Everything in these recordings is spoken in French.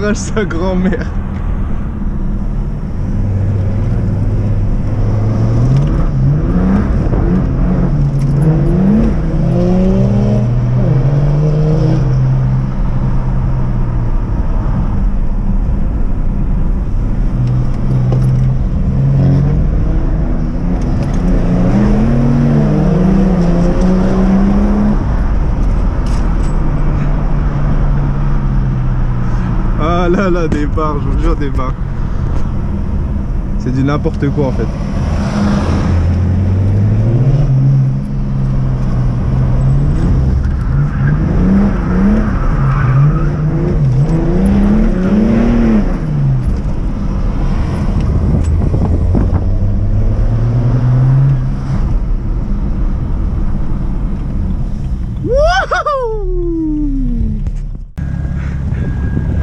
garage sa grand-mère. Ah là là, des barres, je vous jure, des barres. C'est du n'importe quoi en fait.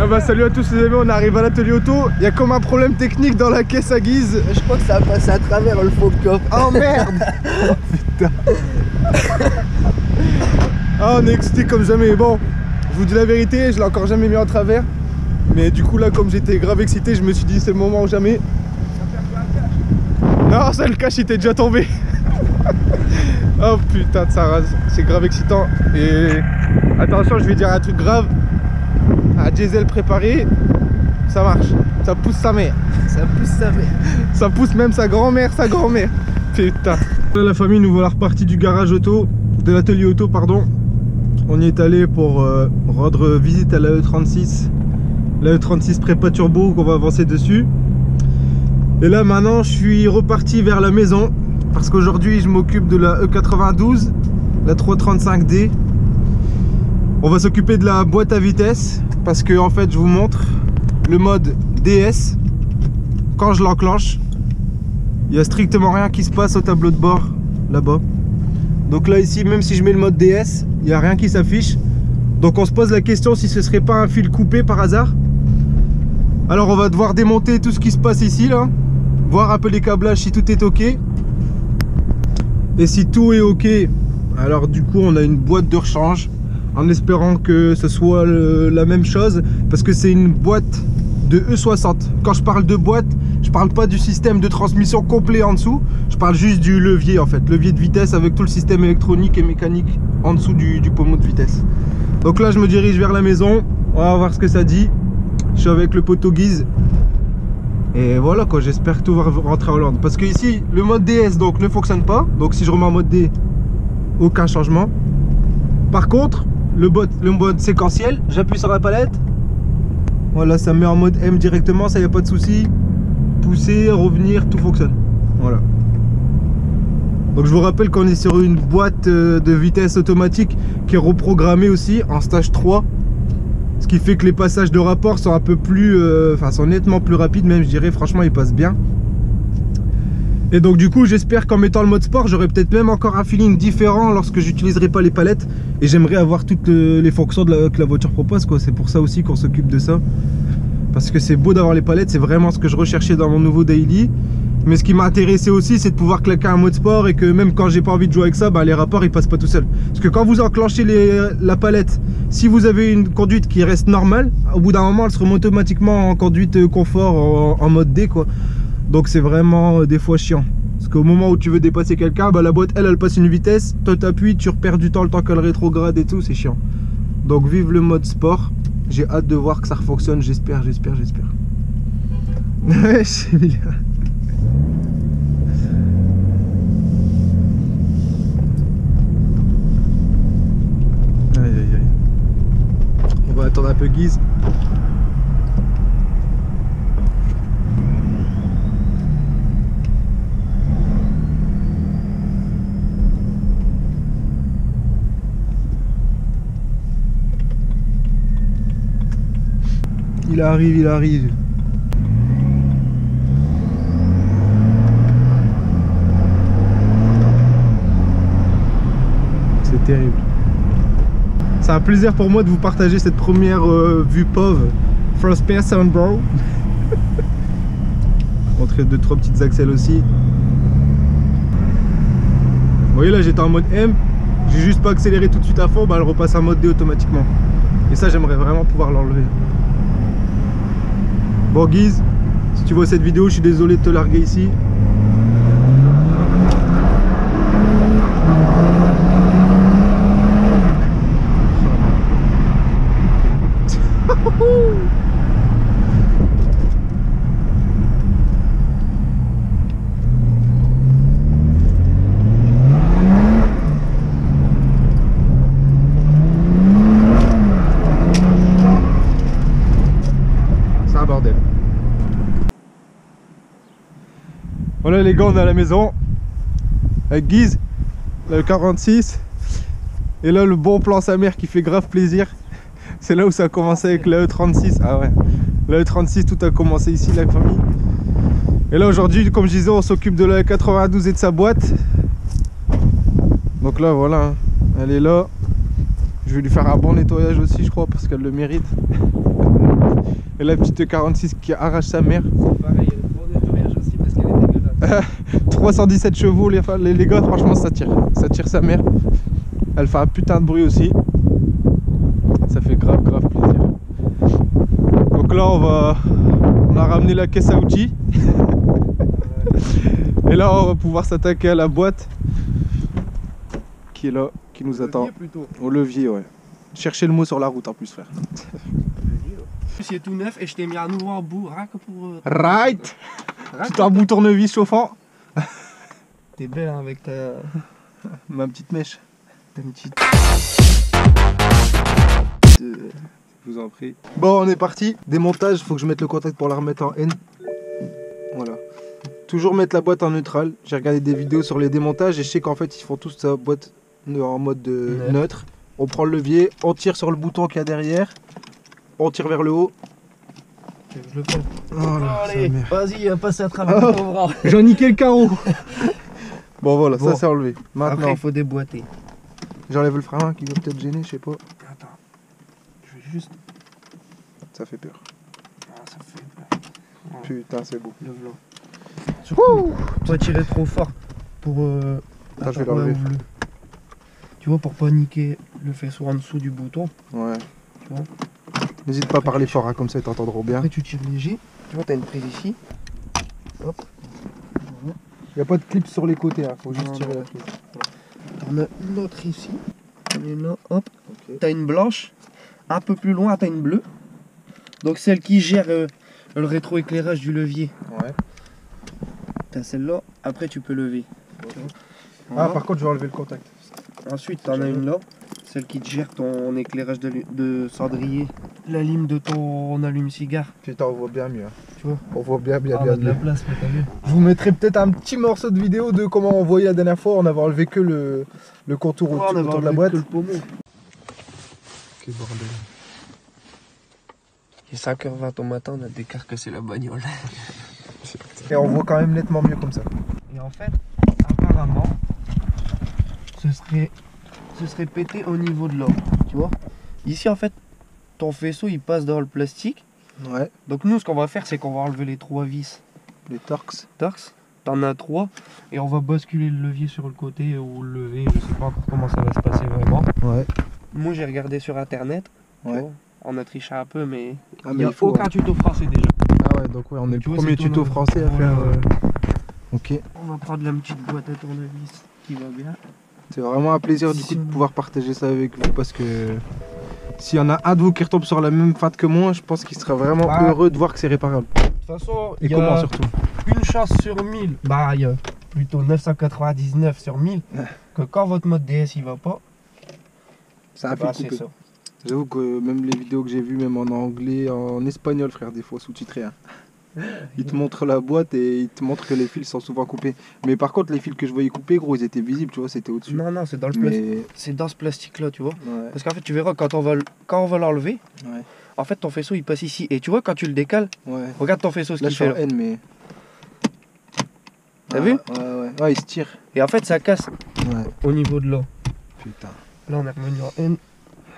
Ah bah salut à tous les amis, on arrive à l'atelier auto. Il y a comme un problème technique dans la caisse à guise. Je crois que ça a passé à travers le faux coffre. Oh merde. Oh putain. Ah on est excité comme jamais. Bon, je vous dis la vérité, je l'ai encore jamais mis en travers. Mais du coup là, comme j'étais grave excité, je me suis dit c'est le moment ou jamais. Non, ça le cache, il était déjà tombé. Oh putain de sa race, c'est grave excitant. Et attention, je vais dire un truc grave. À diesel préparé, ça marche, ça pousse sa mère. Ça pousse sa mère. Ça pousse même sa grand-mère, Putain. Là, la famille, nous voilà repartis du garage auto, de l'atelier auto, pardon. On y est allé pour rendre visite à la E36. La E36 prépa turbo qu'on va avancer dessus. Et là maintenant, je suis reparti vers la maison parce qu'aujourd'hui, je m'occupe de la E92, la 335D. On va s'occuper de la boîte à vitesse parce que en fait je vous montre le mode DS. Quand je l'enclenche, il n'y a strictement rien qui se passe au tableau de bord là-bas. Donc là ici, même si je mets le mode DS, il n'y a rien qui s'affiche. Donc on se pose la question si ce serait pas un fil coupé par hasard. Alors on va devoir démonter tout ce qui se passe ici là, voir un peu les câblages si tout est ok. Et si tout est ok, alors du coup on a une boîte de rechange, en espérant que ce soit la même chose, parce que c'est une boîte de E60. Quand je parle de boîte, je parle pas du système de transmission complet en dessous, je parle juste du levier en fait, levier de vitesse avec tout le système électronique et mécanique en dessous du pommeau de vitesse. Donc là je me dirige vers la maison, on va voir ce que ça dit. Je suis avec le poteau guise et voilà quoi, j'espère que tout va rentrer en ordre, parce que ici le mode DS donc ne fonctionne pas, donc si je remets en mode D, aucun changement. Par contre le mode séquentiel, j'appuie sur la palette, voilà, ça me met en mode M directement, ça y a pas de souci. Pousser, revenir, tout fonctionne. Voilà. Donc je vous rappelle qu'on est sur une boîte de vitesse automatique qui est reprogrammée aussi en stage 3. Ce qui fait que les passages de rapport sont un peu plus, sont nettement plus rapides même, je dirais. Franchement, ils passent bien. Et donc du coup, j'espère qu'en mettant le mode sport, j'aurai peut-être même encore un feeling différent lorsque j'utiliserai pas les palettes. Et j'aimerais avoir toutes les fonctions que la voiture propose, quoi. C'est pour ça aussi qu'on s'occupe de ça. Parce que c'est beau d'avoir les palettes, c'est vraiment ce que je recherchais dans mon nouveau daily. Mais ce qui m'a intéressé aussi, c'est de pouvoir claquer un mode sport et que même quand j'ai pas envie de jouer avec ça, bah, les rapports ils passent pas tout seuls. Parce que quand vous enclenchez la palette, si vous avez une conduite qui reste normale, au bout d'un moment elle se remet automatiquement en conduite confort en mode D, quoi. Donc c'est vraiment des fois chiant. Parce qu'au moment où tu veux dépasser quelqu'un, bah, la boîte elle passe une vitesse, toi t'appuies, tu repères du temps le temps qu'elle rétrograde et tout, c'est chiant. Donc vive le mode sport. J'ai hâte de voir que ça fonctionne, j'espère. Ouais, c'est bien. Aïe aïe aïe. On va attendre un peu Guise. Il arrive. C'est terrible. C'est un plaisir pour moi de vous partager cette première vue POV. First person bro. Montrer 2-3 petites axelles aussi. Vous voyez là, j'étais en mode M. J'ai juste pas accéléré tout de suite à fond, bah elle repasse en mode D automatiquement. Et ça, j'aimerais vraiment pouvoir l'enlever. Bon Guise, si tu vois cette vidéo, je suis désolé de te larguer ici. C'est un bordel. Voilà les gars, on est à la maison avec Guise, là, le 46. Et là le bon plan sa mère qui fait grave plaisir. C'est là où ça a commencé avec la E36. Ah ouais, la E36, tout a commencé ici la famille. Et là aujourd'hui, comme je disais, on s'occupe de la E92 et de sa boîte. Donc là voilà, hein, elle est là. Je vais lui faire un bon nettoyage aussi je crois parce qu'elle le mérite. Et la petite E46 qui arrache sa mère. Pareil, il y a un bon nettoyage aussi parce qu'elle est dégueulasse. 317 chevaux les gars, franchement ça tire sa mère. Elle fait un putain de bruit aussi. Ça fait grave plaisir. Donc là on a ramené la caisse à outils. Et là on va pouvoir s'attaquer à la boîte qui est là, qui nous attend. Plutôt. Au levier, ouais. Cherchez le mot sur la route en plus frère. C'est tout neuf et je t'ai mis à nouveau en bout, rien que pour... Right. Tout un bout tournevis chauffant. T'es belle hein, avec ta... Ma petite mèche. ta petite... Je vous en prie. Bon, on est parti. Démontage, faut que je mette le contact pour la remettre en N. Voilà. Toujours mettre la boîte en neutral. J'ai regardé des vidéos sur les démontages et je sais qu'en fait ils font tous sa boîte en mode neutre. On prend le levier, on tire sur le bouton qu'il y a derrière, on tire vers le haut. Je le fais. Oh là, allez, vas-y, passe à travers Oh. ton bras. j'en ai niqué le carreau. Bon voilà, Bon. ça c'est enlevé. Après Maintenant, il faut déboîter. j'enlève le frein qui va peut-être gêner, je sais pas. Attends, je vais juste... Ça fait peur. Ah, ça fait peur. Putain, c'est beau. Le blanc. Surtout, pas tirer trop fort pour... Attends, je vais attends, l'enlever. ouvre-le. Tu vois, pour pas niquer le faisceau en dessous du bouton. Ouais. Tu vois. N'hésite pas à parler fort, hein, comme ça ils t'entendront bien. Après tu tires léger. Tu vois, t'as une prise ici. Hop. Voilà. Il n'y a pas de clip sur les côtés, hein. Faut juste Non, tirer non. la prise. T'en as une autre ici. T'en as une là, hop. Ok. T'as une blanche. Un peu plus loin, t'as une bleue. Donc celle qui gère le rétroéclairage du levier. Ouais. T'as celle-là. Après tu peux lever. Ah, par contre, je vais enlever le contact. Ensuite, t'en as une là, celle qui te gère ton éclairage de cendrier, la lime de ton allume-cigare. Putain, on voit bien mieux. Hein. Tu vois. On voit bien On a de la mieux. place, mais t'as vu. Je vous mettrai peut-être un petit morceau de vidéo de comment on voyait la dernière fois. On avait enlevé que le contour Ouais, on avait autour de la enlevé boîte. que le pommeau. Quel bordel. Il est 5h20 au matin, on a décarcassé la bagnole. Et on voit quand même nettement mieux comme ça. Et en fait, apparemment, ce serait pété au niveau de là, tu vois. Ici, en fait, ton faisceau, il passe dans le plastique. Ouais. Donc nous, ce qu'on va faire, c'est qu'on va enlever les 3 vis Les torx. torx. T'en as 3. Et on va basculer le levier sur le côté ou le lever. Je sais pas encore comment ça va se passer vraiment. Ouais. Moi, j'ai regardé sur Internet. tu Ouais. vois. On a triché un peu, mais Ah, il mais n'y a il faut. aucun tuto français déjà. Ah ouais, donc ouais, on est Tu le vois, premier c'est tuto ton- français à voilà, faire. ouais. Ok. On va prendre la petite boîte à tournevis qui va bien. C'est vraiment un plaisir du coup de pouvoir partager ça avec vous parce que s'il y en a un de vous qui retombe sur la même fat que moi, je pense qu'il sera vraiment Ah. heureux de voir que c'est réparable. De toute façon, Et il y comment a surtout. une chance sur 1000. Bah, il y a plutôt 999 sur 1000 que quand votre mode DS il va pas, C'est un bah, fil c'est coupé. ça. J'avoue que même les vidéos que j'ai vues, même en anglais, en espagnol, frère, des fois sous-titrés. Hein. Ils te montrent la boîte et ils te montrent que les fils sont souvent coupés. Mais par contre, les fils que je voyais coupés, gros, ils étaient visibles, tu vois, c'était au-dessus. Non, non, c'est dans le plastique. Mais C'est dans ce plastique là, tu vois. ouais, Parce qu'en fait, tu verras quand on va l'enlever, ouais, en fait, ton faisceau il passe ici. Et tu vois, quand tu le décales, ouais. regarde ton faisceau ce Là, qu'il je suis fait en là. N, mais. T'as Ah, vu Ouais, ouais. Ouais, il se tire. Et en fait, ça casse Ouais, au niveau de là. putain. Là, on est revenu en N.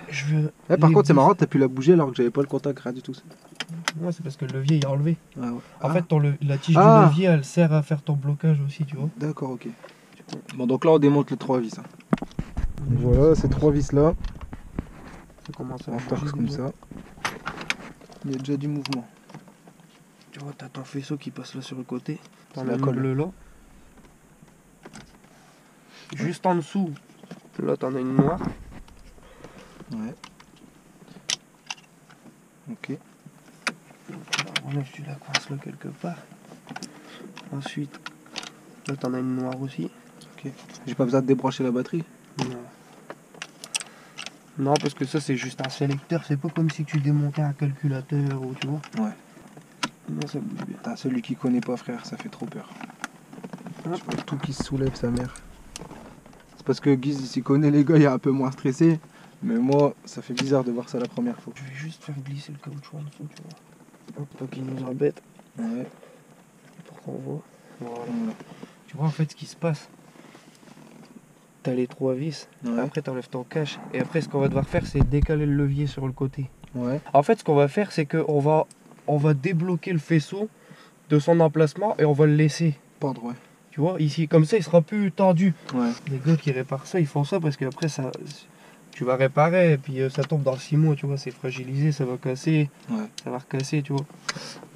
Je veux. Ouais, par les contre, c'est vis. marrant, t'as pu la bouger alors que j'avais pas le contact, rien du tout. Ouais, c'est parce que le levier il est enlevé. Ouais, ouais. En Ah, fait, la tige Ah. du levier elle sert à faire ton blocage aussi, tu vois. d'accord, ok. Bon, donc là, on démonte les 3 vis. Hein. Voilà, ces 3 vis là, Ça commence à on bouger torse comme déjà. ça. Il y a déjà du mouvement. Tu vois, t'as ton faisceau qui passe là sur le côté. T'en la as colle. une bleu là. Juste en dessous, là t'en as une noire. Ouais. Ok. Voilà, tu la coinces là quelque part. Ensuite, là t'en as une noire aussi. Ok. J'ai pas besoin de débrancher la batterie. Non. Non, parce que ça c'est juste un sélecteur, c'est pas comme si tu démontais un calculateur ou tu vois. Ouais. Non, ça bouge bien. Putain, celui qui connaît pas, frère, ça fait trop peur. Hop. Je vois tout qui se soulève, sa mère. C'est parce que Guise, il s'y connaît, les gars, il est un peu moins stressé. Mais moi, ça fait bizarre de voir ça la première fois. Je vais juste faire glisser le caoutchouc en dessous, tu vois. Hop, pas qu'il nous embête. Ouais. Pour qu'on voit. Voilà. Voilà. Tu vois en fait ce qui se passe. T'as les 3 vis, Ouais. après t'enlèves ton cache, et après ce qu'on va devoir faire c'est décaler le levier sur le côté. Ouais. En fait ce qu'on va faire c'est qu'on va débloquer le faisceau de son emplacement et on va le laisser. Perdre, ouais. Tu vois, ici, comme ça il sera plus tendu. Ouais. Les gars qui réparent ça, ils font ça parce qu'après ça... Tu vas réparer et puis ça tombe dans 6 mois, tu vois, c'est fragilisé, ça va casser, Ouais. ça va recasser, tu vois.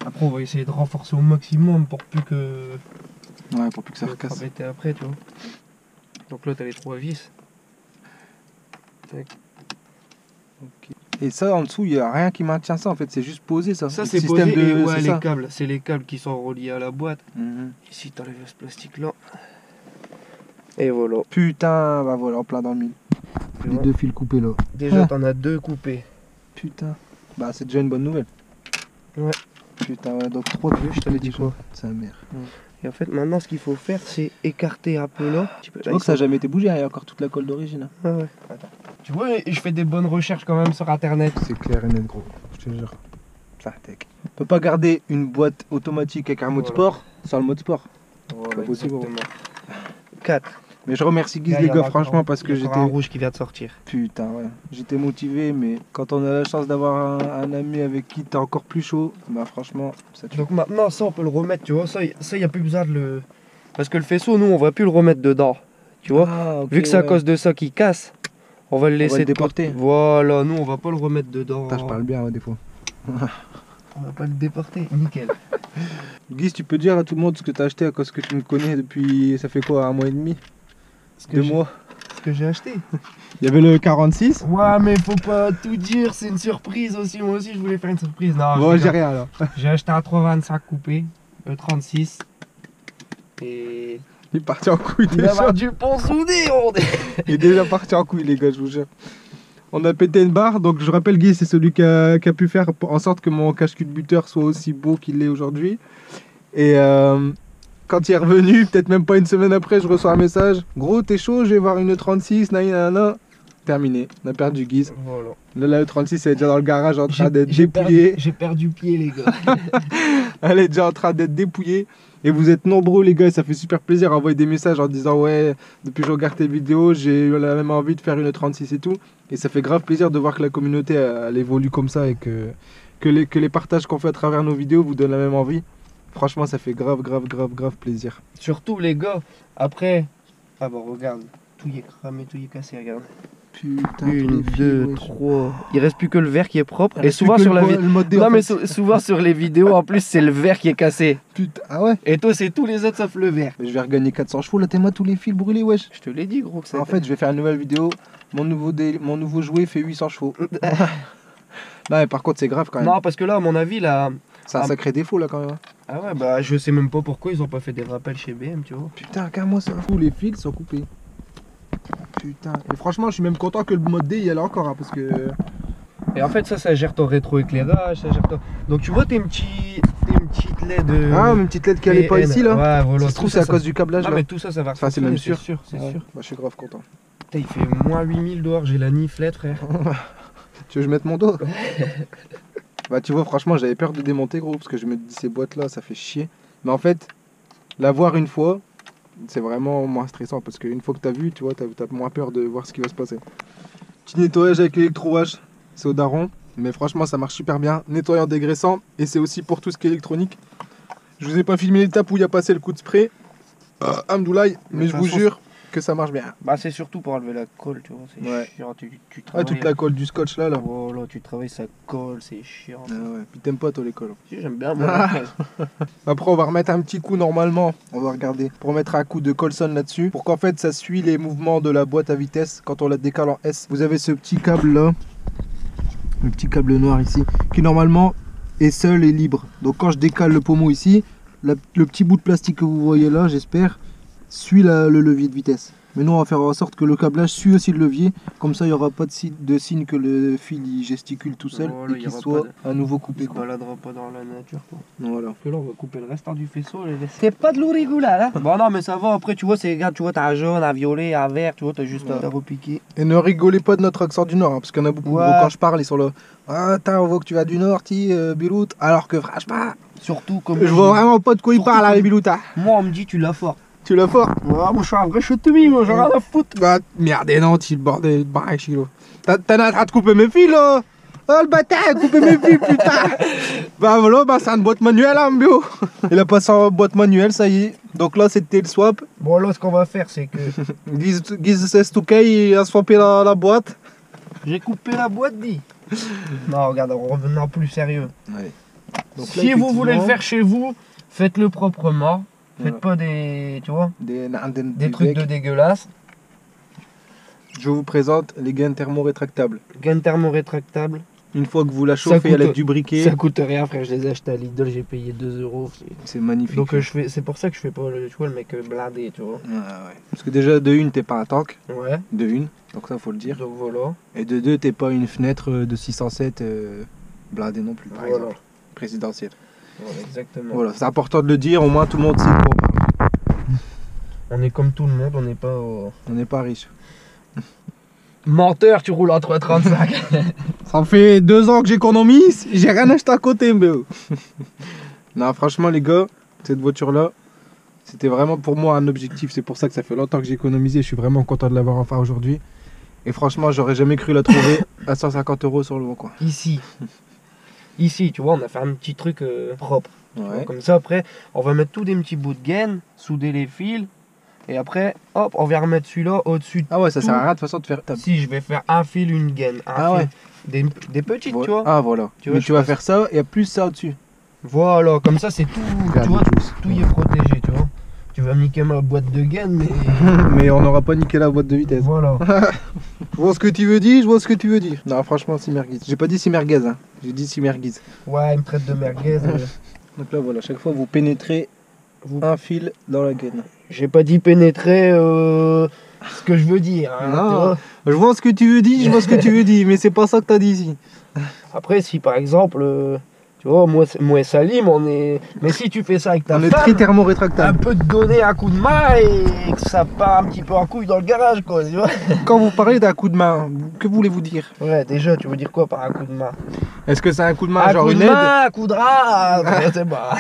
Après on va essayer de renforcer au maximum pour plus que... Ouais, pour plus que ça va recasse. embêter après, tu vois. Donc là, t'as les 3 vis. Tac. Ok. Et ça, en dessous, il n'y a rien qui maintient ça, en fait. C'est juste posé, ça. Ça, Le c'est système posé et ouais, c'est les ça. câbles. C'est les câbles qui sont reliés à la boîte. Mhm. Ici, t'enlèves ce plastique-là. Et voilà. Putain, bah voilà, en plein dans le mille. Tu Les vois. 2 fils coupés, là. Déjà, Ah. t'en as 2 coupés. Putain. Bah, c'est déjà une bonne nouvelle. Ouais. Putain, ouais, donc 3 Oui, je t'avais dit quoi. Sa mère. Et en fait, maintenant, ce qu'il faut faire, c'est écarter un peu là. Tu vois que ça n'a jamais été bougé, hein, il y a encore toute la colle d'origine. Hein. Ah ouais. Attends. Tu vois, je fais des bonnes recherches quand même sur internet. C'est clair et net, gros. Je te jure. Ça, tech. On peut pas garder une boîte automatique avec un mode Voilà. sport sans le mode sport. Voilà, Pas possible, gros. 4. Mais je remercie Guise, les gars, franchement, parce que j'étais. un rouge qui vient de sortir. Putain, ouais. J'étais motivé, mais quand on a la chance d'avoir un ami avec qui t'es encore plus chaud, bah franchement, ça tue. Donc maintenant, ça, on peut le remettre, tu vois. Ça, y a plus besoin de le... Parce que le faisceau, nous, on va plus le remettre dedans. Tu vois. Ah, ok, Vu que c'est à ouais. cause de ça qu'il casse, on va le laisser le de déporter. côté. Voilà, nous, on va pas le remettre dedans. Putain, je parle bien, ouais, des fois. On va pas le déporter, nickel. Guise, tu peux dire à tout le monde ce que t'as acheté à cause que tu me connais depuis, ça fait quoi, 1 mois et demi? 2 mois. Ce que j'ai acheté. Il y avait le 46. Ouais, mais faut pas tout dire, c'est une surprise aussi. Moi aussi, je voulais faire une surprise. Non, Bon, je j'ai rigole. rien alors. J'ai acheté un 325 coupé, le 36. Et. Il est parti en couille Il va déjà. avoir du pont soudé, on est. Il est déjà parti en couille, les gars, je vous jure. On a pété une barre, donc je rappelle, Guy, c'est celui qui a pu faire en sorte que mon cache-cul de buteur soit aussi beau qu'il l'est aujourd'hui. Et quand il est revenu, peut-être même pas une semaine après, je reçois un message. Gros, t'es chaud, je vais voir une 36, nanana. Terminé, on a perdu Guise. Voilà. Là, la 36, elle est déjà dans le garage en train J'ai d'être j'ai dépouillée. perdu, j'ai perdu pied, les gars. Elle est déjà en train d'être dépouillée. Et vous êtes nombreux, les gars, ça fait super plaisir à envoyer des messages en disant ouais, depuis que je regarde tes vidéos, j'ai eu la même envie de faire une 36 et tout. Et ça fait grave plaisir de voir que la communauté elle évolue comme ça et que les partages qu'on fait à travers nos vidéos vous donnent la même envie. Franchement, ça fait grave plaisir. Surtout, les gars, après. Ah bon, regarde. Tout y est cramé, tout y est cassé, regarde. Putain, tous 1, les fils, 2, wesh. 3. Il reste plus que le verre qui est propre. Il Et reste souvent plus que sur la le vidéo. mode D, Non, en mais fait. souvent sur les vidéos, en plus, c'est le verre qui est cassé. Putain, ah ouais. Et toi, c'est tous les autres sauf le verre. Mais je vais regagner 400 chevaux, là, t'es moi tous les fils brûlés, wesh. Je te l'ai dit, gros, que ça. En fait, je vais faire une nouvelle vidéo. Mon nouveau jouet fait 800 chevaux. Non, mais par contre, c'est grave quand même. Non, parce que là, à mon avis, là. C'est un sacré défaut, là, quand même. Ah ouais, bah, je sais même pas pourquoi ils ont pas fait des rappels chez BM, tu vois. Putain, regarde-moi ça. Tous les fils sont coupés. Putain. Et franchement, je suis même content que le mode D il y a encore, hein, parce que. Et en fait, ça gère ton rétroéclairage, ça gère ton. Donc, tu vois tes petites LED. Ah, mes petites lettres qui allaient pas PN. ici là. Ouais, voilà. Ça se trouve, tout c'est à ça, cause du câblage Ah, là. mais tout ça, ça va Enfin, c'est même refonctionner, sûr. c'est Ouais. sûr. Bah, je suis grave content. Putain, il fait moins 8000 dehors, j'ai la niflette, frère. Tu veux que je mette mon dos? Bah, tu vois, franchement, j'avais peur de démonter, gros, parce que je me dis, ces boîtes là, ça fait chier. Mais en fait, l'avoir une fois, c'est vraiment moins stressant, parce qu'une fois que t'as vu, tu vois, t'as moins peur de voir ce qui va se passer. Petit nettoyage avec l'électro-wash, c'est au daron. Mais franchement, ça marche super bien. Nettoyant dégraissant, et c'est aussi pour tout ce qui est électronique. Je vous ai pas filmé l'étape où il a passé le coup de spray. Hamdoulaye, mais De je toute vous façon, jure. que ça marche bien. Bah c'est surtout pour enlever la colle, tu vois, c'est Ouais. chiant, tu Ouais, travailles. toute la colle du scotch là. Voilà, tu travailles, ça colle, c'est chiant. Ah ouais. Puis t'aimes pas toi les colles. Si, j'aime bien moi la colle. Après on va remettre un petit coup normalement, on va regarder, pour mettre un coup de Colson là-dessus, pour qu'en fait ça suit les mouvements de la boîte à vitesse quand on la décale en S. Vous avez ce petit câble là, le petit câble noir ici, qui normalement est seul et libre. Donc quand je décale le pommeau ici, le petit bout de plastique que vous voyez là, j'espère, suit le levier de vitesse. Mais nous on va faire en sorte que le câblage suit aussi le levier, comme ça il n'y aura pas de signe que le fil il gesticule tout seul Voilà, et il y qu'il aura soit pas à nouveau Il coupé. se Quoi. baladera pas dans la nature quoi. Voilà. Que là on va couper le restant du faisceau et les laisser. C'est pas de l'origoula là. Bon non mais ça va, après tu vois, c'est regarde, tu vois, t'as un jaune, un violet, un vert, tu vois, t'as juste à repiquer. Et ne rigolez pas de notre accent du Nord, hein, parce qu'il y en a beaucoup. Ouais. Gros, quand je parle, ils sont là. Ah, attends, on voit que tu vas du Nord, Bilout. Alors que franchement, Surtout comme je vois vraiment pas de quoi ils Surtout parlent, là, comme- les Biloutas. moi on me dit tu l'as fort. Tu l'as fort? Ouais, moi je suis un vrai chutemi, moi j'en ai rien à foutre. Bah, merde, et non, le bordel, bah, chilo. T'en as en train de couper mes fils, là. Oh, le bâtard, couper mes fils, putain. Bah, voilà, bah, c'est une boîte manuelle, hein, bio. Il a passé en boîte manuelle, ça y est. Donc là, c'était le swap. Bon là ce qu'on va faire c'est que Guise c'est tout il a swappé la boîte. j'ai coupé la boîte dit. Non regarde, en revenant plus sérieux. Ouais. Donc, Si vous voulez le faire chez vous, faites-le proprement. Faites Ouais. pas des, tu vois, des des trucs de dégueulasse. Je vous présente les gaines thermo-rétractables. Gaine thermo-rétractable. Une fois que vous la chauffez à l'aide du briquet, Ça coûte rien frère, je les ai achetés à Lidl, j'ai payé 2 €. c'est magnifique. Donc c'est pour ça que je fais pas le, tu vois, le mec blindé, tu vois. Ouais. Parce que déjà, de une, t'es pas un tank. Ouais, De une, donc ça, faut le dire. donc voilà. Et de deux, t'es pas une fenêtre de 607 blindée non plus, par Voilà. exemple. Présidentielle. Voilà, exactement. Voilà, c'est important de le dire, au moins tout le monde sait de quoi on parle. On est comme tout le monde, on n'est pas au... On n'est pas riche. Menteur, tu roules en 335. Ça fait 2 ans que j'économise, j'ai rien acheté à côté, mais. Non, franchement, les gars, cette voiture-là, c'était vraiment pour moi un objectif. C'est pour ça que ça fait longtemps que j'ai économisé. Je suis vraiment content de l'avoir enfin aujourd'hui. Et franchement, j'aurais jamais cru la trouver à 150 € sur le bon coin. Ici. Ici, tu vois, on a fait un petit truc propre. Tu vois. Ouais. Comme ça, après, on va mettre tous des petits bouts de gaine, souder les fils. Et après, hop, on vient remettre celui-là au-dessus. Ah ouais, ça sert à rien de toute façon de faire. Si, je vais faire un fil, une gaine. Un Ah fil. ouais. Des petites, Voilà. tu vois. Ah voilà. Tu vois, Mais je tu vas passe. faire ça et plus ça au-dessus. Voilà, comme ça, c'est tout. Tu vois, tout y est protégé, tu vois. Tu vas me niquer ma boîte de gaine, mais. Mais on n'aura pas niqué la boîte de vitesse. Voilà. Je vois ce que tu veux dire, je vois ce que tu veux dire. Non, franchement, c'est merguez. J'ai pas dit c'est merguez, hein. J'ai dit c'est merguez. Ouais, il me traite de merguez. Donc là, voilà, chaque fois vous pénétrez un fil dans la gaine. J'ai pas dit pénétrer ce que je veux dire. Hein, Non. tu vois. Je vois ce que tu veux dire, je vois ce que tu veux dire, mais c'est pas ça que t'as dit ici. Après, si par exemple, tu vois, moi et Salim, on est. Mais si tu fais ça avec ta On est femme, très un thermo-rétractable. peu te donner un coup de main et que ça part un petit peu en couille dans le garage, quoi, tu vois. Quand vous parlez d'un coup de main, que voulez-vous dire? Ouais, déjà, tu veux dire quoi par un coup de main? Est-ce que c'est un coup de main, Un genre coup une de aide? main, un coup de rat, je sais pas.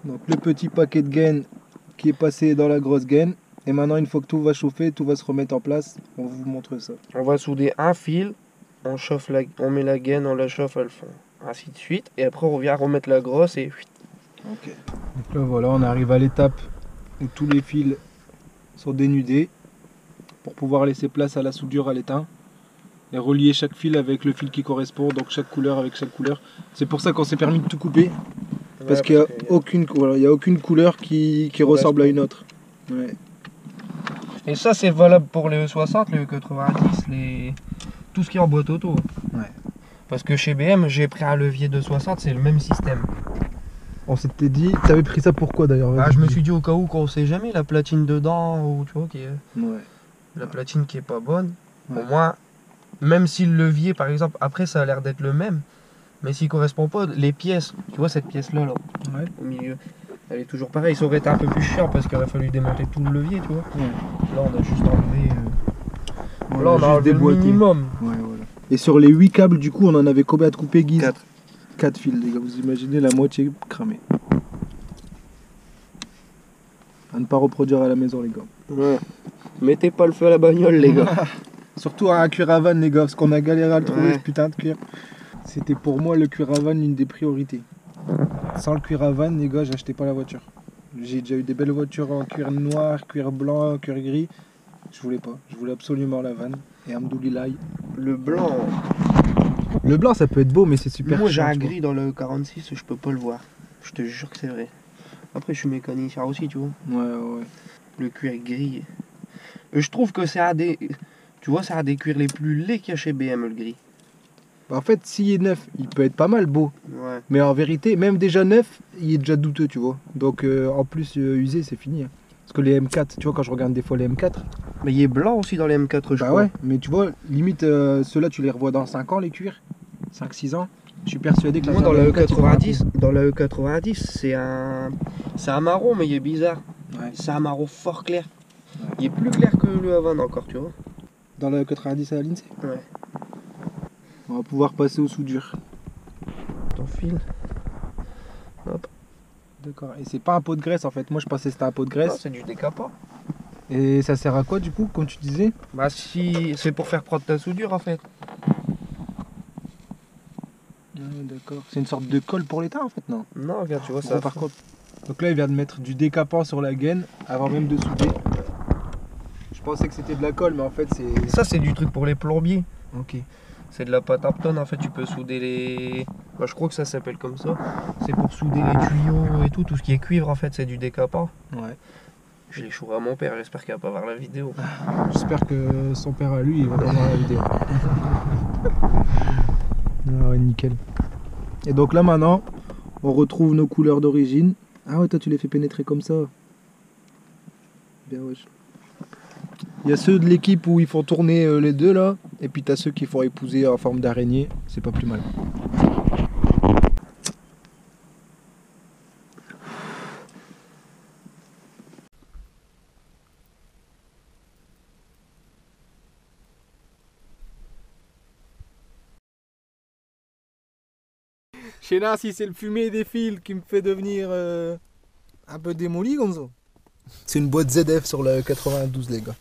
Donc le petit paquet de gaine qui est passé dans la grosse gaine. Et maintenant, une fois que tout va chauffer, tout va se remettre en place. On vous montre ça. On va souder un fil, on met la gaine, on la chauffe, elle fond. Ainsi de suite. Et après, on vient remettre la grosse et. Ok. Donc là, voilà, on arrive à l'étape où tous les fils sont dénudés pour pouvoir laisser place à la soudure à l'étain et relier chaque fil avec le fil qui correspond, donc chaque couleur avec chaque couleur. C'est pour ça qu'on s'est permis de tout couper, parce qu'il n'y a aucune, voilà, il y a aucune couleur qui ressemble à une autre. Ouais. Et ça, c'est valable pour les E60, les E90, tout ce qui est en boîte auto. Ouais. Parce que chez BM, j'ai pris un levier de 60, c'est le même système. On s'était dit, t'avais pris ça pourquoi d'ailleurs? Ah, je me suis dit au cas où qu'on sait jamais, la platine dedans, ou tu vois, Ouais. la platine qui est pas bonne. Ouais. Au moins, même si le levier, par exemple, après ça a l'air d'être le même, mais s'il correspond pas, les pièces, tu vois cette pièce-là, là, Ouais. au milieu, elle est toujours pareille. Ça aurait été un peu plus chiant parce qu'il aurait fallu démonter tout le levier, tu vois. Ouais. Là, on a juste enlevé. On Là, a on a juste enlevé le déboîté. minimum. Ouais, voilà. Et sur les 8 câbles, du coup, on en avait combien de coupés, Guise? 4. 4 fils, les gars. Vous imaginez la moitié cramée. À ne pas reproduire à la maison, les gars. Ouais. Mettez pas le feu à la bagnole, les gars. Surtout à un cuir à vanne, les gars, parce qu'on a galéré à le trouver, Ouais. ce putain de cuir. C'était pour moi le cuir à vanne une des priorités. Sans le cuir à vanne, les gars, j'achetais pas la voiture. J'ai déjà eu des belles voitures en cuir noir, cuir blanc, cuir gris. Je voulais pas. Je voulais absolument la vanne. Et Hamdoulilah. Le blanc. Le blanc, ça peut être beau, mais c'est super Moi, j'ai chiant, un tu vois. gris dans le 46, je peux pas le voir. Je te jure que c'est vrai. Après, je suis mécanicien aussi, tu vois. Ouais. Le cuir gris. Je trouve que c'est un des. Tu vois, c'est un des cuirs les plus laids qu'il y a chez BM, le gris. Bah, en fait, s'il est neuf, il peut être pas mal beau. Ouais. Mais en vérité, même déjà neuf, il est déjà douteux, tu vois. Donc en plus, usé, c'est fini. Hein. Parce que les M4, tu vois, quand je regarde des fois les M4. Mais il est blanc aussi dans les M4, je Bah crois. ouais, mais tu vois, limite, ceux-là, tu les revois dans 5 ans, les cuirs. 5-6 ans. Je suis persuadé que Moi, dans la la M4, il aura un E90, c'est un marron, mais il est bizarre. coup. Ouais. C'est un marron fort clair. Ouais. Il est plus clair que le Havane encore, tu vois. Dans la 90 à l'INSEE. Ouais. On va pouvoir passer aux soudures. Ton fil. D'accord. Et c'est pas un pot de graisse en fait. Moi je pensais que c'était un pot de Non, graisse. c'est du décapant. Et ça sert à quoi du coup, comme tu disais? Bah si, c'est pour faire prendre ta soudure en fait. D'accord. C'est une sorte de colle pour l'état en fait, non? Non, regarde, tu vois Bon, ça. par contre. Donc là il vient de mettre du décapant sur la gaine avant même de souder. Je pensais que c'était de la colle, mais en fait c'est. Ça, c'est du truc pour les plombiers. Ok. C'est de la pâte Hampton, en fait, tu peux souder les... Bah, je crois que ça s'appelle comme ça. C'est pour souder les tuyaux et tout ce qui est cuivre, en fait, c'est du décapant. Ouais. Je l'ai chouré à mon père, j'espère qu'il va pas voir la vidéo. J'espère que son père à lui il va pas voir la vidéo. Ah ouais, nickel. Et donc là maintenant, on retrouve nos couleurs d'origine. Ah ouais, toi tu les fais pénétrer comme ça. Bien wesh. Il y a ceux de l'équipe où ils font tourner les deux là, et puis t'as ceux qui font épouser en forme d'araignée, c'est pas plus mal. Je sais pas si c'est le fumet des fils qui me fait devenir un peu démoli comme ça. C'est une boîte ZF sur la 92 les gars.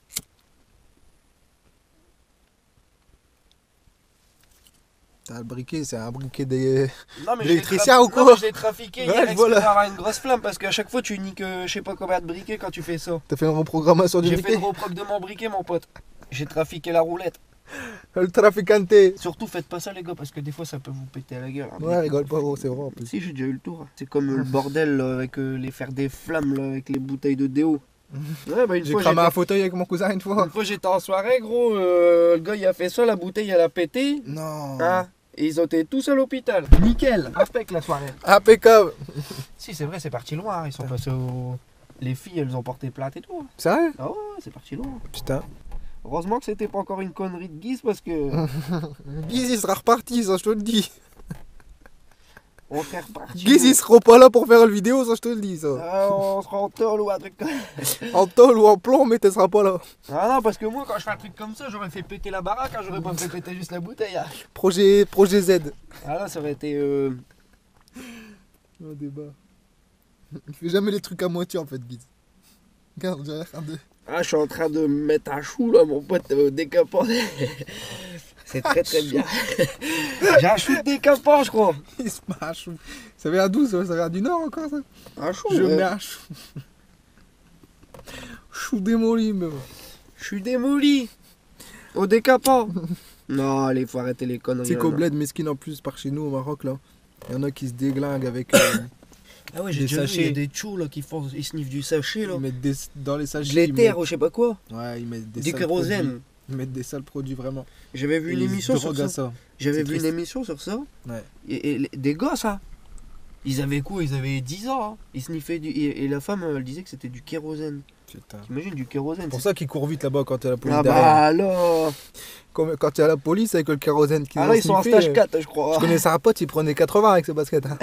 T'as le briquet, c'est un briquet des... Non, mais L'électricien ou quoi? Non, mais je l'ai trafiqué Ouais, hier je exprès vois là. pour avoir une grosse flamme parce qu'à chaque fois tu niques je sais pas combien de briquets quand tu fais ça. T'as fait une reprogrammation du J'ai fait briquet? le reproc de mon briquet, mon pote. J'ai trafiqué la roulette. Le traficante. Surtout faites pas ça les gars parce que des fois ça peut vous péter à la gueule. hein. Ouais, rigole pas gros, c'est vrai en plus. Si, j'ai déjà eu le tour. C'est comme le bordel là, avec les fers des flammes là, avec les bouteilles de déo. Ouais, bah une J'ai fois cramé un j'étais- fauteuil avec mon cousin une fois. une fois, j'étais en soirée gros, le gars il a fait ça, la bouteille elle a pété. Non. Hein, et ils ont été tous à l'hôpital. Nickel. Impec la soirée. Impeccable. Si c'est vrai c'est parti loin, hein. Ils sont passés au... Les filles elles ont porté plainte et tout. Sérieux? Ah ouais, c'est parti loin. Putain. Heureusement que c'était pas encore une connerie de Guise parce que Guiz il sera reparti, ça je te le dis. on serait reparti. Guiz il sera pas là pour faire la vidéo, ça je te le dis ça. On sera en tôle ou un truc comme ça. En tôle ou en plomb, mais tu seras pas là. Ah non, parce que moi, quand je fais un truc comme ça, j'aurais fait péter la baraque, hein, j'aurais pas fait péter juste la bouteille. hein. Projet Z. Ah là, ça aurait été. Un débat. Il fait jamais les trucs à moitié en fait, Guiz. Regarde, j'ai l'air de... Ah, je suis en train de me mettre un chou là, mon pote, décapant. C'est très très bien. J'ai un chou de décapant, je crois. Il se met un chou. Ça vient d'où ça? Ça vient du nord encore ça? Un chou. Je ouais. mets un chou. Chou démoli, mais bon. Je suis démoli. Au décapant. Non, allez, faut arrêter les conneries. C'est là, qu'au non. bled mesquine en plus par chez nous au Maroc là. Il y en a qui se déglinguent avec. Ah ouais, des j'ai déjà vu, il y a sachets. des choux là qui font, ils sniffent du sachet là. Ils mettent des, dans les sachets. De l'éther ils ou je sais pas quoi. mettent- Ouais, ils mettent des Du sales kérosène. produits. Ils mettent des sales produits vraiment. J'avais vu Et une ils se émission sur droguent à ça. ça. J'avais C'est vu une triste. émission sur ça. Ouais. Et des gosses, hein. Ils avaient quoi? Ils avaient 10 ans. Hein. Ils sniffaient du. Et la femme, elle disait que c'était du kérosène. Putain. T'imagines du kérosène? C'est pour c'est- ça qu'ils courent vite là-bas quand il y a la police Ah derrière. bah alors. Quand il y a la police avec le kérosène qui Ah là, ils sont en stage 4, je crois. Je connaissais un pote, il prenait 80 avec ce basket. hein.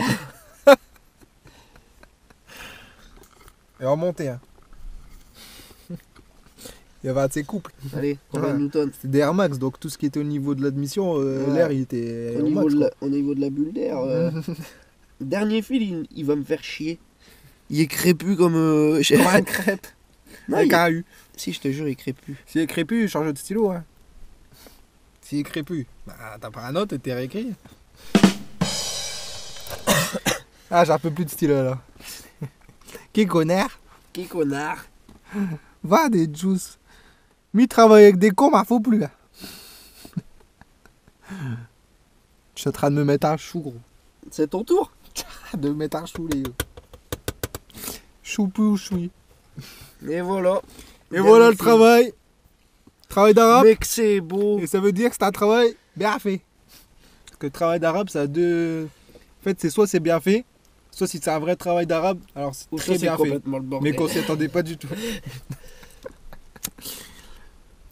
Et en montée. Hein. Il y avait un de ses couples. Allez, combien Ouais. de Newton? C'était des Air Max, donc tout ce qui était au niveau de l'admission, Ouais. l'air il était Au au niveau, max, de quoi. la, au niveau de la bulle d'air. Dernier fil, il va me faire chier. Il est crépu comme. Comme un crêpe. Non, Avec il- un U. Si, je te jure, il est crépu. S'il est crépu, change de stylo. Hein. S'il est crépu, bah t'as pas un autre et t'es réécrit. Ah, j'ai un peu plus de stylo là. Qui connard? Qui connard? Va des juice. Mi travaille avec des cons, mais faut plus. Hein. Je suis en train de me mettre un chou, gros. C'est ton tour. De me mettre un chou, les gars. Choupi ou choui. Et voilà. Et voilà le travail. Travail d'arabe. Mais que c'est beau. Et ça veut dire que c'est un travail bien fait. Parce que le travail d'arabe, ça a deux. En fait, c'est soit c'est bien fait, soit si c'est un vrai travail d'arabe, alors c'est très bien fait. Mais qu'on s'y attendait pas du tout.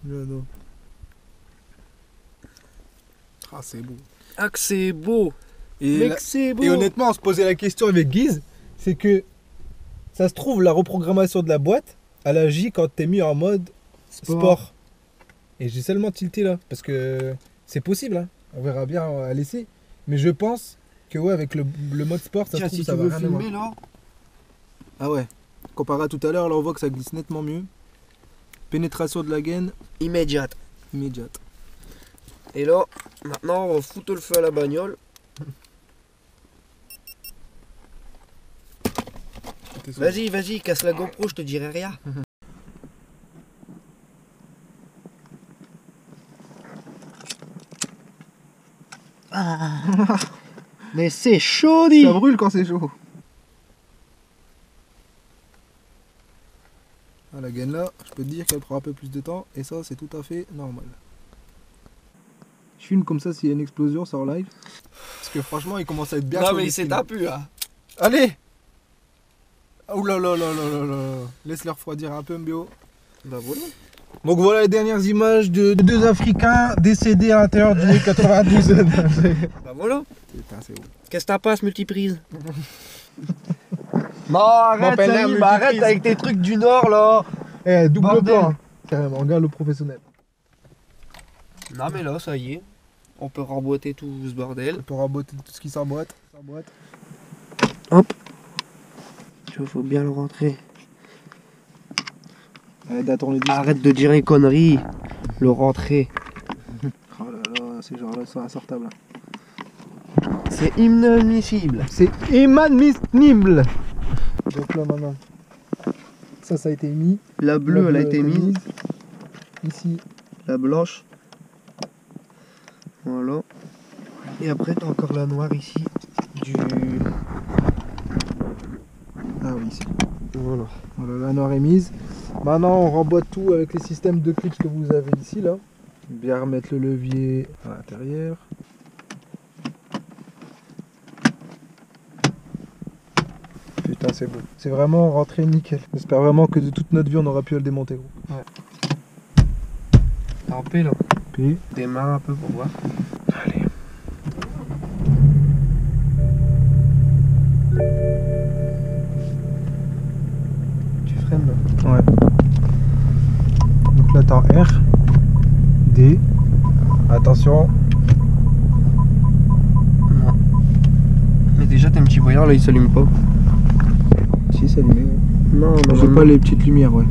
Non. Ah, c'est beau. Ah, que c'est beau. Et, c'est beau. Et honnêtement, on se posait la question avec Guise, c'est que ça se trouve, la reprogrammation de la boîte, elle agit quand t'es mis en mode sport. Et j'ai seulement tilté là, parce que c'est possible, hein. On verra bien à l'essai. Mais je pense que ouais, avec le mode sport, ça se trouve, si ça tu va veux rien filmer avoir. là. Ah ouais, comparé à tout à l'heure, là on voit que ça glisse nettement mieux. Pénétration de la gaine Immédiate. immédiate. Et là, maintenant, on va foutre le feu à la bagnole. Vas-y, casse la GoPro, je te dirai rien. Mais c'est chaud, dit. Ça brûle quand c'est chaud. Ah, la gaine là, je peux te dire qu'elle prend un peu plus de temps et ça c'est tout à fait normal. Je filme comme ça s'il y a une explosion sur live. Parce que franchement il commence à être bien chaud. Non mais il les s'est films. tapu hein. Allez. Ouh là là là là là là. Laisse-le refroidir un peu Mbio. Bah voilà. Donc voilà les dernières images de deux Africains décédés à l'intérieur du 92. Bah voilà. Putain c'est beau. Qu'est-ce que t'as pas ce multiprise? Non arrête Salim, arrête avec tes trucs du Nord là. Eh double Bordel. plan. Hein. Carrément, regarde le professionnel. Non mais là ça y est. On peut remboîter tout ce bordel. On peut raboter tout ce qui s'emboîte. Hop. Tu vois, faut bien le rentrer. Arrête de dire une connerie. Le rentrer. Oh là là, ces gens-là sont insortables. C'est inadmissible. C'est inadmissible. Donc là maintenant, ça a été mis. La bleue, elle a été mise. Ici. La blanche. Voilà. Et après, t'as encore la noire ici. Ah oui, ici. Voilà. Voilà, la noire est mise. Maintenant, on remboîte tout avec les systèmes de clips que vous avez ici là. Bien remettre le levier à l'intérieur. Putain, c'est beau. C'est vraiment rentré nickel. J'espère vraiment que de toute notre vie, on aura pu le démonter, gros. Ouais. T'es en paix là. Puis, Démarre un peu pour voir. allez. Tu freines là. Ouais. Donc là, t'as R, D. Attention. Non. Mais déjà, tes petits voyants là, ils s'allument pas. Si, c'est allumé. Non, J'ai pas les petites lumières, ouais.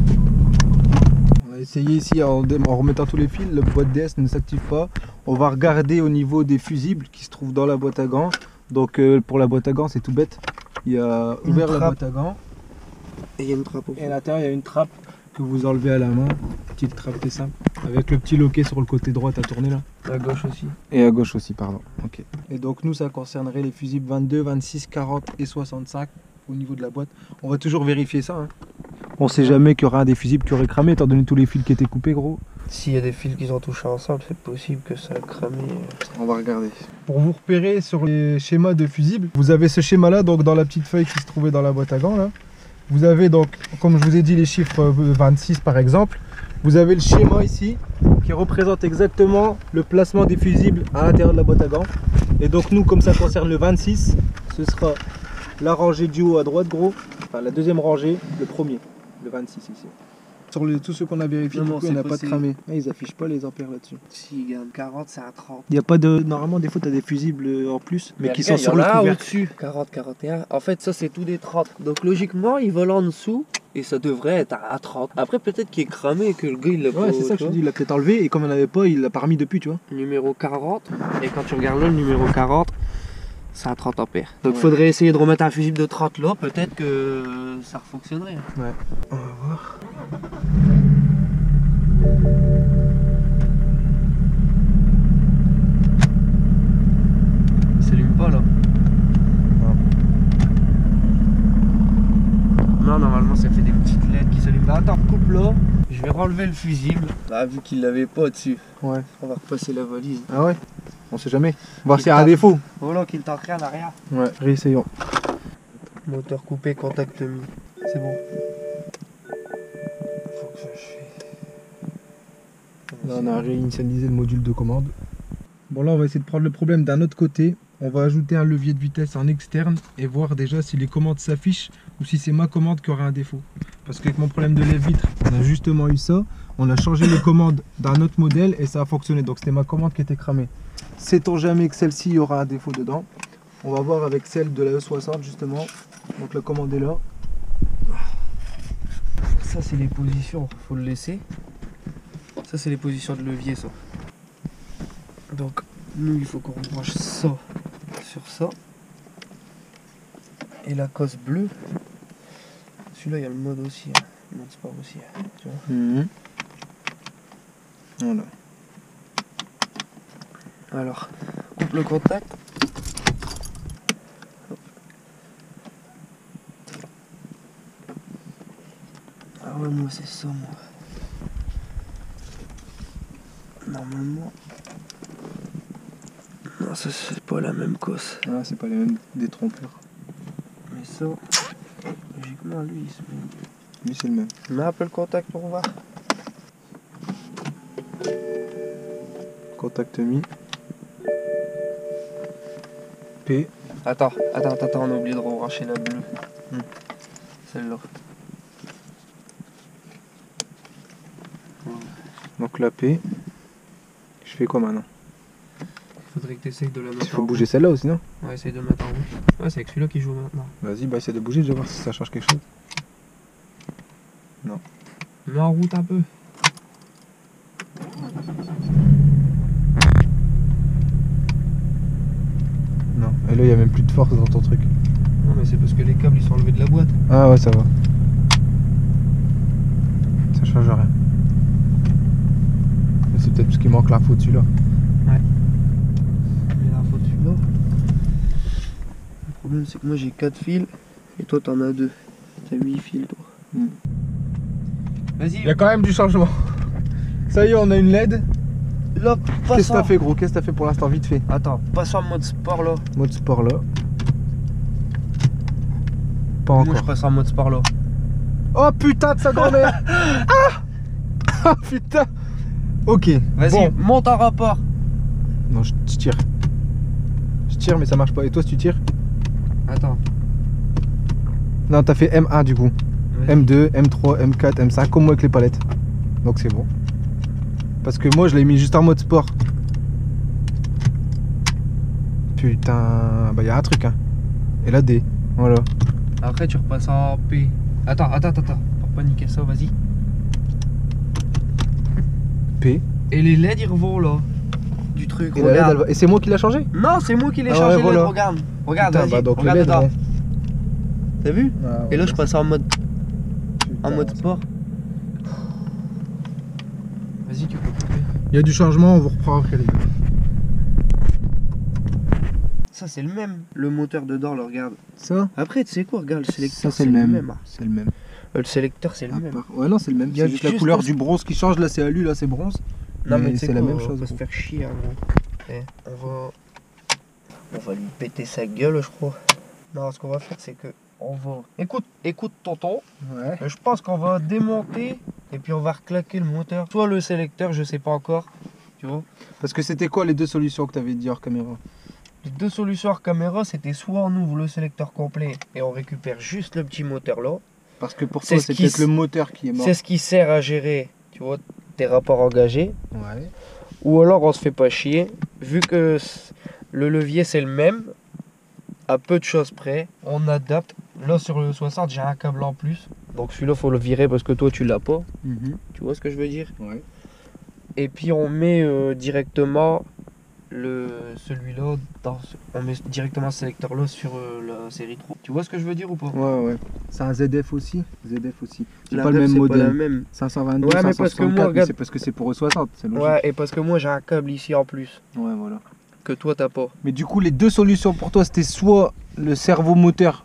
On va essayer ici en remettant tous les fils. Le boîte DS ne s'active pas. On va regarder au niveau des fusibles qui se trouvent dans la boîte à gants. Donc pour la boîte à gants, c'est tout bête. Il y a Une ouvert la trappe. boîte à gants. Et il y a une trappe au fond. Et à l'intérieur, il y a une trappe que vous enlevez à la main. Petite trappe très simple. Avec le petit loquet sur le côté droit à tourner là. À gauche aussi. Et à gauche aussi, pardon. Ok. Et donc nous, ça concernerait les fusibles 22, 26, 40 et 65 au niveau de la boîte. On va toujours vérifier ça. Hein. On sait jamais qu'il y aura un des fusibles qui aurait cramé, étant donné tous les fils qui étaient coupés, gros. S'il y a des fils qui ont touché ensemble, c'est possible que ça a cramé. On va regarder. Pour vous repérer sur les schémas de fusibles, vous avez ce schéma-là, donc dans la petite feuille qui se trouvait dans la boîte à gants là. Vous avez donc, comme je vous ai dit, les chiffres 26 par exemple. Vous avez le schéma ici qui représente exactement le placement des fusibles à l'intérieur de la boîte à gants. Et donc nous, comme ça concerne le 26, ce sera la rangée du haut à droite, gros. Enfin la deuxième rangée, le premier, le 26 ici. Sur tous ceux qu'on a vérifiés, Non, il n'y a pas de possible. cramé. Ah, ils affichent pas les ampères là-dessus. S'il gagne 40, c'est un 30. Il n'y a pas de... Normalement, des fois, tu as des fusibles en plus, mais qui sont sur le couvercle. couvercle. Au-dessus. 40, 41. En fait, ça, c'est tout des 30. Donc, logiquement, il vole en dessous et ça devrait être à 30. Après, peut-être qu'il est cramé et que le gars, il l'a pas. Ouais, c'est ça que je te dis, il l'a peut-être enlevé et comme il n'en avait pas, il l'a pas remis depuis, tu vois. Numéro 40. Et quand tu regardes là, le numéro 40, c'est à 30 ampères. Donc, Ouais. faudrait essayer de remettre un fusible de 30 là. Peut-être que ça fonctionnerait. Ouais. On va voir. là, normalement, ça fait des petites LED qui s'allument. Attends, coupe là. Je vais relever le fusible. Là, vu qu'il l'avait pas dessus. Ouais. On va repasser la valise. Ah ouais. On sait jamais. Voir s'il y a un défaut. Voilà, qu'il tente rien en arrière. Ouais, réessayons. Moteur coupé, contact mis. C'est bon. Faut que je Là, on a réinitialisé le module de commande. Bon, là, on va essayer de prendre le problème d'un autre côté. On va ajouter un levier de vitesse en externe et voir déjà si les commandes s'affichent ou si c'est ma commande qui aurait un défaut. Parce qu'avec mon problème de lève-vitre, on a justement eu ça. On a changé les commandes d'un autre modèle et ça a fonctionné. Donc c'était ma commande qui était cramée. Sait-on jamais que celle-ci, il y aura un défaut dedans? On va voir avec celle de la E60 justement. Donc la commande est là. Ça, c'est les positions. Faut le laisser. Ça, c'est les positions de levier, ça. Donc, nous, il faut qu'on branche ça sur ça. Et la cosse bleue. Celui-là, il y a le mode aussi. Hein. Le mode sport aussi. Hein. Tu vois. Voilà. Alors, coupe le contact. Hop. Ah ouais, moi, c'est ça, moi. Normalement. Non, ça, c'est pas la même cosse. Ah, c'est pas les mêmes détrompeurs. Mais ça, logiquement, lui, il se met. Lui, c'est le même. Mets un peu le contact pour voir. Contact mis. P. Attends, on a oublié de rebrancher la bleue. Celle-là. Donc la P. Je fais quoi maintenant? Faudrait que tu essayes de la mettre Il faut bouger celle-là aussi, non? Ouais, essaye de mettre en route. Ouais, c'est avec celui-là qui joue maintenant. Vas-y, bah essaie de bouger, je vais voir si ça change quelque chose. Non. Mets en route un peu. Non. Et là, il n'y a même plus de force dans ton truc. Non, mais c'est parce que les câbles ils sont enlevés de la boîte. Ah ouais, ça va. Ça change rien. Mais c'est peut-être parce qu'il manque l'info dessus là. Ouais. Mais l'info dessus là. Le problème c'est que moi j'ai 4 fils et toi t'en as 2. T'as 8 fils toi. Vas-y. Il y a quand même du changement. Ça y est, on a une LED. Là, Qu'est-ce que t'as fait, gros? Qu'est-ce que t'as fait pour l'instant? Vite fait. Attends, passe en mode sport là. Mode sport là. Pas Moi encore. je passe en mode sport là. Oh putain de sa grand-mère. Ah putain. Ok. Vas-y, bon. monte en rapport. Non, je tire. Je tire, mais ça marche pas. Et toi, si tu tires? Attends. Non, t'as fait M1 du coup. M2, M3, M4, M5, comme moi avec les palettes. Donc c'est bon. Parce que moi je l'ai mis juste en mode sport. Putain, bah y a un truc hein. Et là D, voilà. Après tu repasses en P. Attends. Pour pas niquer ça, vas-y. P. Et les LED ils revont là. Du truc, Et, la LED, regarde. elle va- et c'est moi qui l'a changé? Non, c'est moi qui l'ai Ah changé, ouais, voilà. LED, regarde. Regarde, Putain, vas-y, bah donc regarde les LED, dedans. ouais. T'as vu? Ah, Et là ouais. je passe en mode Putain, sport. Vas-y, tu peux couper. Il y a du changement, on vous reprend après les gars. Ça c'est le même, le moteur dedans, là, regarde. Ça? Après, tu sais quoi, regarde, le sélecteur Ça c'est le même. hein. C'est le même. Le sélecteur c'est le À même. part- Ouais non c'est le même. Il y a C'est juste la juste couleur un- du bronze qui change, là c'est alu, là c'est bronze. Non mais Mais tu sais c'est la quoi, même on chose, va se gros. faire chier, hein, gros. Eh, on va lui péter sa gueule, je crois. Non, ce qu'on va faire, c'est que on va... Écoute tonton. Ouais. Je pense qu'on va démonter et puis on va reclaquer le moteur. Soit le sélecteur, je sais pas encore. Tu vois. Parce que c'était quoi les deux solutions que t'avais dit hors caméra? Les deux solutions hors caméra, c'était soit on ouvre le sélecteur complet et on récupère juste le petit moteur là. Parce que pour C'est toi ce c'est qui peut-être s- le moteur qui est mort. C'est ce qui sert à gérer, tu vois, tes rapports engagés. Ouais. Ou alors on se fait pas chier, vu que le levier c'est le même, à peu de choses près, on adapte. Là sur le 60 j'ai un câble en plus, donc celui-là faut le virer parce que toi tu l'as pas, tu vois ce que je veux dire. Ouais. Et puis on met directement celui-là, on met directement ce sélecteur là sur la série 3. Tu vois ce que je veux dire ou pas? Ouais. C'est un ZF aussi. ZF aussi. C'est La pas le DEF, même c'est pas la modèle. même. 522, Ouais, mais parce que 564, moi, mais regarde- c'est parce que c'est pour E60, c'est logique. Ouais, et parce que moi j'ai un câble ici en plus, Ouais, voilà. que toi t'as pas. Mais du coup, les deux solutions pour toi, c'était soit le servo moteur,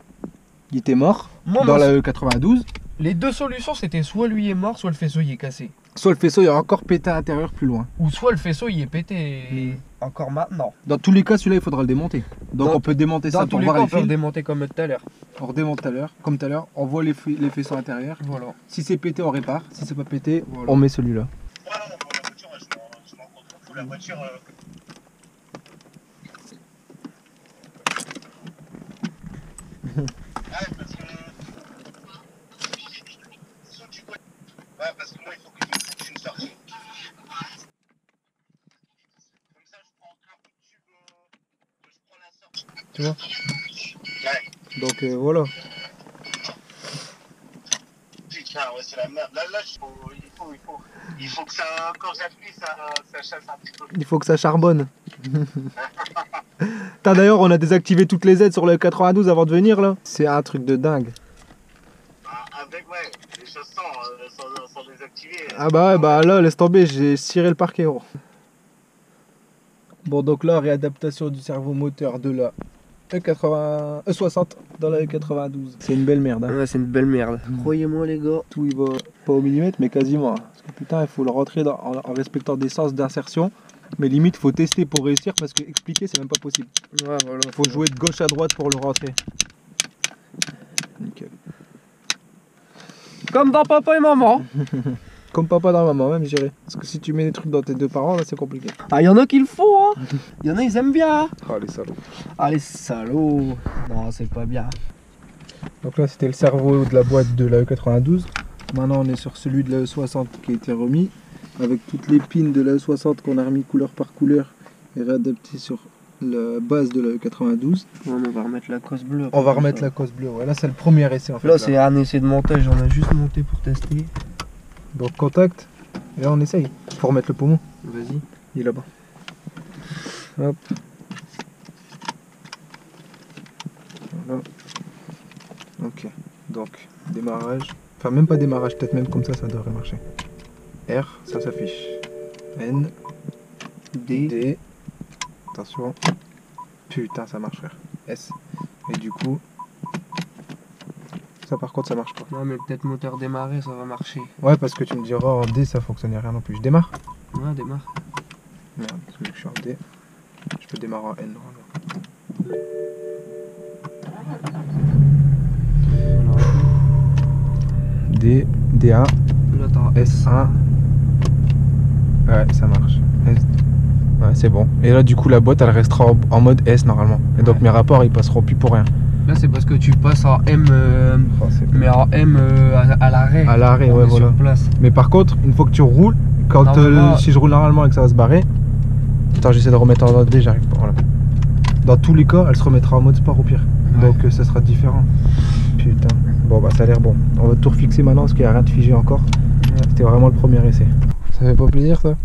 il était mort, dans la E92. Les deux solutions, c'était soit lui est mort, soit le faisceau il est cassé. Soit le faisceau il est encore pété à l'intérieur plus loin. Ou soit le faisceau il est pété encore maintenant. Dans tous les cas, celui-là il faudra le démonter. Donc on peut démonter ça pour voir les fils. On peut le fils. démonter comme tout à l'heure. On redémonte comme tout à l'heure. On voit les faisceaux intérieurs. Voilà. Si c'est pété, on répare. Si c'est pas pété, voilà. On met celui-là. Voilà, la voiture, je m'en contrôle. La voiture. Parce que moi, il faut que je une sortie. Comme ça, je prends un bout de tube, je prends la sortie. Tu vois? Ouais. Donc voilà. Putain, ouais, c'est la merde. Là, il faut que ça, quand j'appuie, ça chasse un petit peu. Il faut que ça charbonne. D'ailleurs, on a désactivé toutes les aides sur le 92 avant de venir là. C'est un truc de dingue. Avec, ouais, les choses sans désactiver. Ah bah ouais, bah là, laisse tomber, j'ai ciré le parquet. Gros. Bon, donc là, réadaptation du cerveau moteur de la E60 dans la E92. C'est une belle merde. Hein. Ouais, c'est une belle merde. Croyez-moi, les gars. Tout il va pas au millimètre, mais quasiment. Hein. Parce que putain, il faut le rentrer en respectant des sens d'insertion. Mais limite, faut tester pour réussir parce que expliquer, c'est même pas possible. Ouais, voilà. Faut jouer de gauche à droite pour le rentrer. Nickel. Comme dans papa et maman. Comme papa dans maman, même, je dirais. Parce que si tu mets des trucs dans tes deux parents, là, c'est compliqué. Ah, il y en a qui le font, hein. Il y en a, ils aiment bien. Ah, les salauds. Ah, les salauds. Non, c'est pas bien. Donc là, c'était le cerveau de la boîte de la E92. Maintenant, on est sur celui de la E60 qui a été remis. Avec toutes les pins de la E60 qu'on a remis couleur par couleur et réadapté sur la base de la E92. Ouais, on va remettre la cosse bleue. On va remettre la cosse bleue. Ouais, là, c'est le premier essai en fait. Là, c'est un essai de montage. On a juste monté pour tester. Donc, contact. Et là, on essaye. Faut remettre le poumon. Vas-y. Il est là-bas. Hop. Voilà. Ok. Donc, démarrage. Enfin, même pas démarrage. Peut-être même comme ça devrait marcher. R, ça s'affiche. N. D. Attention. Putain, ça marche, frère. S. Et du coup... Ça, par contre, ça marche pas. Non, mais peut-être moteur démarré, ça va marcher. Ouais, parce que tu me diras, en D, ça fonctionnait rien non plus. Je démarre? Ouais, démarre. Merde, parce que je suis en D. Je peux démarrer en N. Voilà. D, D1, Là, t'as S1. Ouais, ça marche. S... Ouais, c'est bon. Et là, du coup, la boîte, elle restera en mode S normalement. Et donc, mes rapports, ils passeront plus pour rien. Là, c'est parce que tu passes en M, mais en M à l'arrêt. À l'arrêt, ouais, voilà. Sur place. Mais par contre, une fois que tu roules, quand si je roule normalement et que ça va se barrer, attends, j'essaie de remettre en mode D, j'arrive pas. Voilà. Dans tous les cas, elle se remettra en mode sport au pire. Ouais. Donc, ça sera différent. Putain. Bon, bah, ça a l'air bon. On va tout refixer maintenant parce qu'il n'y a rien de figé encore. Ouais. C'était vraiment le premier essai. Ça fait pas plaisir, ça?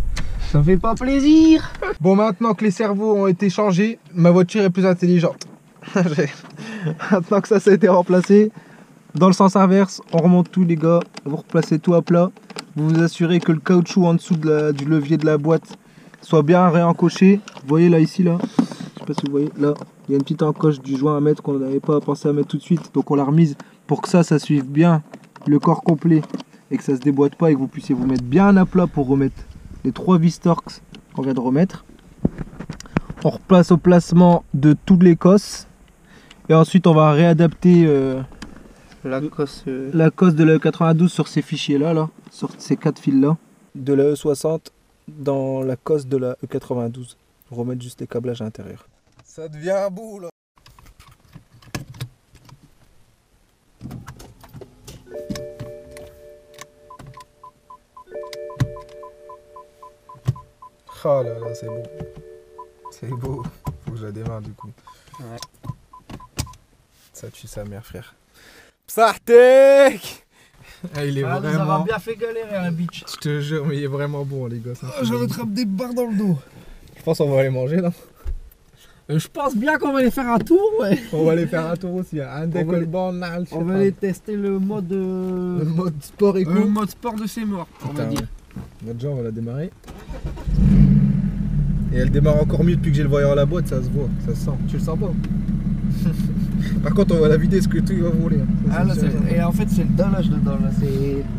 Ça fait pas plaisir. Bon, maintenant que les cerveaux ont été changés, ma voiture est plus intelligente. Maintenant que ça a été remplacé, dans le sens inverse, on remonte tout les gars, vous replacez tout à plat, vous vous assurez que le caoutchouc en dessous du levier de la boîte soit bien réencoché. Vous voyez là, ici, là, je sais pas si vous voyez, là, il y a une petite encoche du joint à mettre qu'on n'avait pas pensé à mettre tout de suite, donc on l'a remise pour que ça suive bien le corps complet et que ça se déboîte pas et que vous puissiez vous mettre bien à plat pour remettre les 3 vis Torx qu'on vient de remettre. On replace au placement de toutes les cosses. Et ensuite on va réadapter La cosse de la E92 sur ces fichiers là, sur ces 4 fils là. De la E60 dans la cosse de la E92. Remettre juste les câblages à l'intérieur. Ça devient un bout là. Oh là là, c'est beau. C'est beau. Faut que je la démarre du coup. Ouais. Ça tue sa mère, frère. Psartek. Il est nous vraiment... aura bien fait galérer un bitch. Je te jure, mais il est vraiment bon, les gars. Je m'attrape des barres dans le dos. Je pense qu'on va aller manger là. Je pense bien qu'on va aller faire un tour, ouais. On va aller faire un tour aussi. Un décollement, on va aller tester le mode... Le mode sport éco. Le mode sport de ses morts, on va dire. Notre genre, on va la démarrer. Et elle démarre encore mieux depuis que j'ai le voyant à la boîte, ça se voit, ça se sent. Tu le sens pas? Par contre, on va la vider, ce que tout va voler. Ah là, et en fait, c'est le dallage dedans. Là,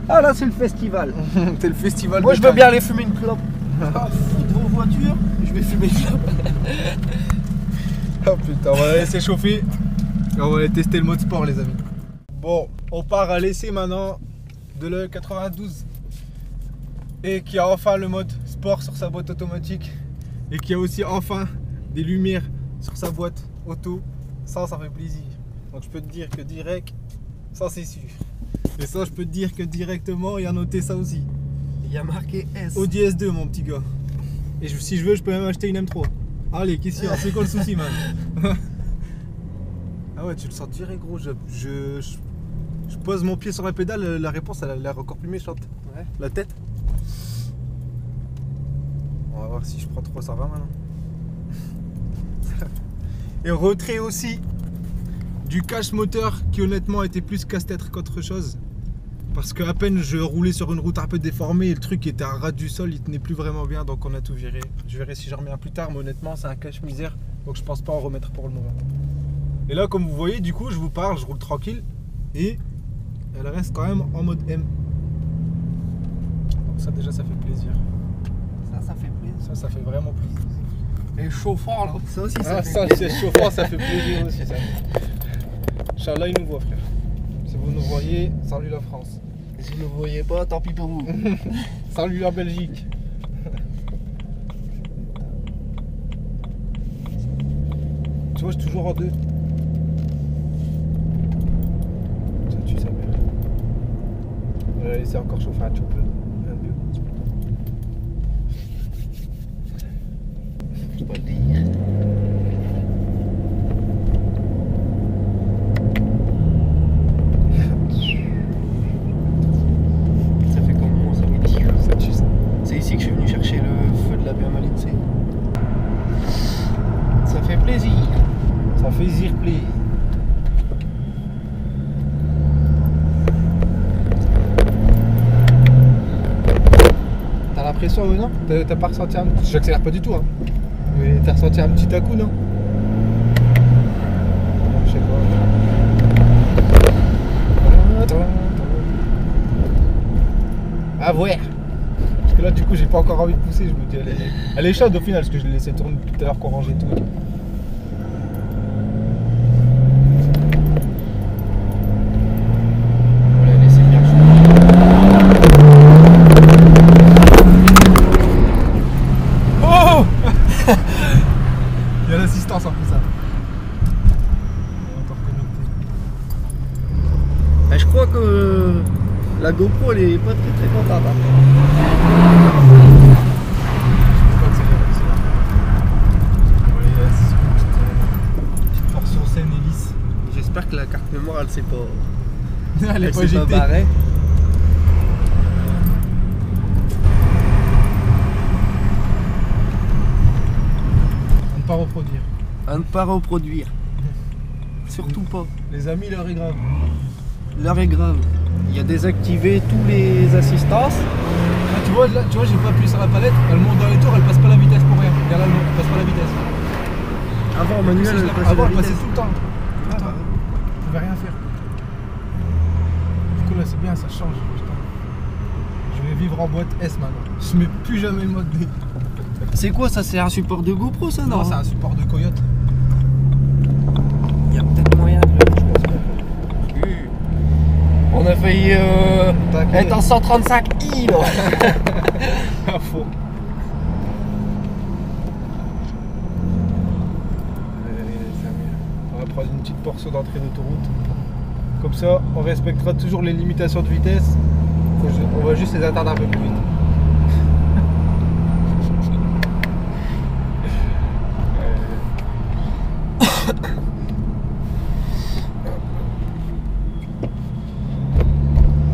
ah là, c'est le festival. C'est le festival. Moi, je veux bien aller fumer une clope. Ah, foutre vos voitures, je vais fumer une clope. Oh putain, on va la laisser chauffer. Et on va aller tester le mode sport, les amis. Bon, on part à l'essai maintenant de le 92. Et qui a enfin le mode sport sur sa boîte automatique. Et qui a aussi enfin des lumières sur sa boîte auto. Ça fait plaisir. Donc je peux te dire que direct, ça c'est sûr. Et ça, je peux te dire que directement, il y a noté ça aussi. Il y a marqué S. Audi S2, mon petit gars. Et si je veux, je peux même acheter une M3. Allez, qu'est-ce qu'il y a? C'est quoi le souci, man? Ah ouais, tu le sens direct, gros. Je pose mon pied sur la pédale, la réponse, elle a l'air encore plus méchante. Ouais. La tête. On va voir si je prends trop, ça va maintenant. Et retrait aussi du cache moteur qui honnêtement était plus casse-tête qu'autre chose. Parce qu'à peine je roulais sur une route un peu déformée et le truc était à ras du sol, il tenait plus vraiment bien, donc on a tout viré. Je verrai si j'en remets un plus tard, mais honnêtement c'est un cache-misère, donc je pense pas en remettre pour le moment. Et là, comme vous voyez, du coup je vous parle, je roule tranquille et elle reste quand même en mode M. Donc ça déjà ça fait plaisir. Ça fait plaisir. Ça fait vraiment plaisir. Et chauffant là, ça aussi Ah, fait ça plaisir. c'est chauffant, ça fait plaisir aussi ça. Inch'Allah, il nous voit, frère. Si vous nous voyez, salut la France. Si vous ne voyez pas, tant pis pour vous. Salut la Belgique. Tu vois, je suis toujours en deux. Ça tue sa mère. On va la laisser encore chauffer un petit peu. Un peu. Je peux le dire. Ça fait comme moi, ça me dit. Ça tue ça. C'est ici que je suis venu chercher le feu de la Biamaline. Ça fait plaisir. Ça fait zirpler. T'as l'impression, non? T'as pas ressenti un... J'accélère pas du tout, hein. Mais t'as ressenti un petit à-coup, non? Je sais pas. Ah ouais. Parce que là, du coup, j'ai pas encore envie de pousser. Je me dis, elle est chaude au final, parce que je l'ai laissé tourner tout à l'heure qu'on rangeait tout. On l'a laissé bien chaud. Oh. Il y a l'assistance en plus, ça. Je crois que la GoPro elle est pas très contente. Hein. Petite portion saine et lisse. J'espère que la carte mémoire elle s'est pas, Elle est pas s'est jetée. barrée. À ne pas reproduire. À ne pas reproduire. Surtout pas. Les amis, l'heure est grave. L'heure est grave. Il y a désactivé tous les assistances. Ah, tu vois, j'ai pas appuyé sur la palette, elle monte dans les tours, elle passe pas la vitesse pour rien. Regarde là, elle passe pas la vitesse. Avant, manuel, elle passait Avant, la elle passait vitesse. tout le temps. Ah, bah, on pouvait rien faire. Du coup, là, c'est bien, ça change. Putain. Je vais vivre en boîte S maintenant. Je mets plus jamais le mode D. C'est quoi ça? C'est un support de GoPro ça? Non, c'est un support de Coyote. Il y a peut-être moyen de... Je pense pas. On a failli être en 135i là. À fond. On va prendre une petite portion d'entrée d'autoroute. Comme ça, on respectera toujours les limitations de vitesse. On va juste les atteindre un peu plus vite.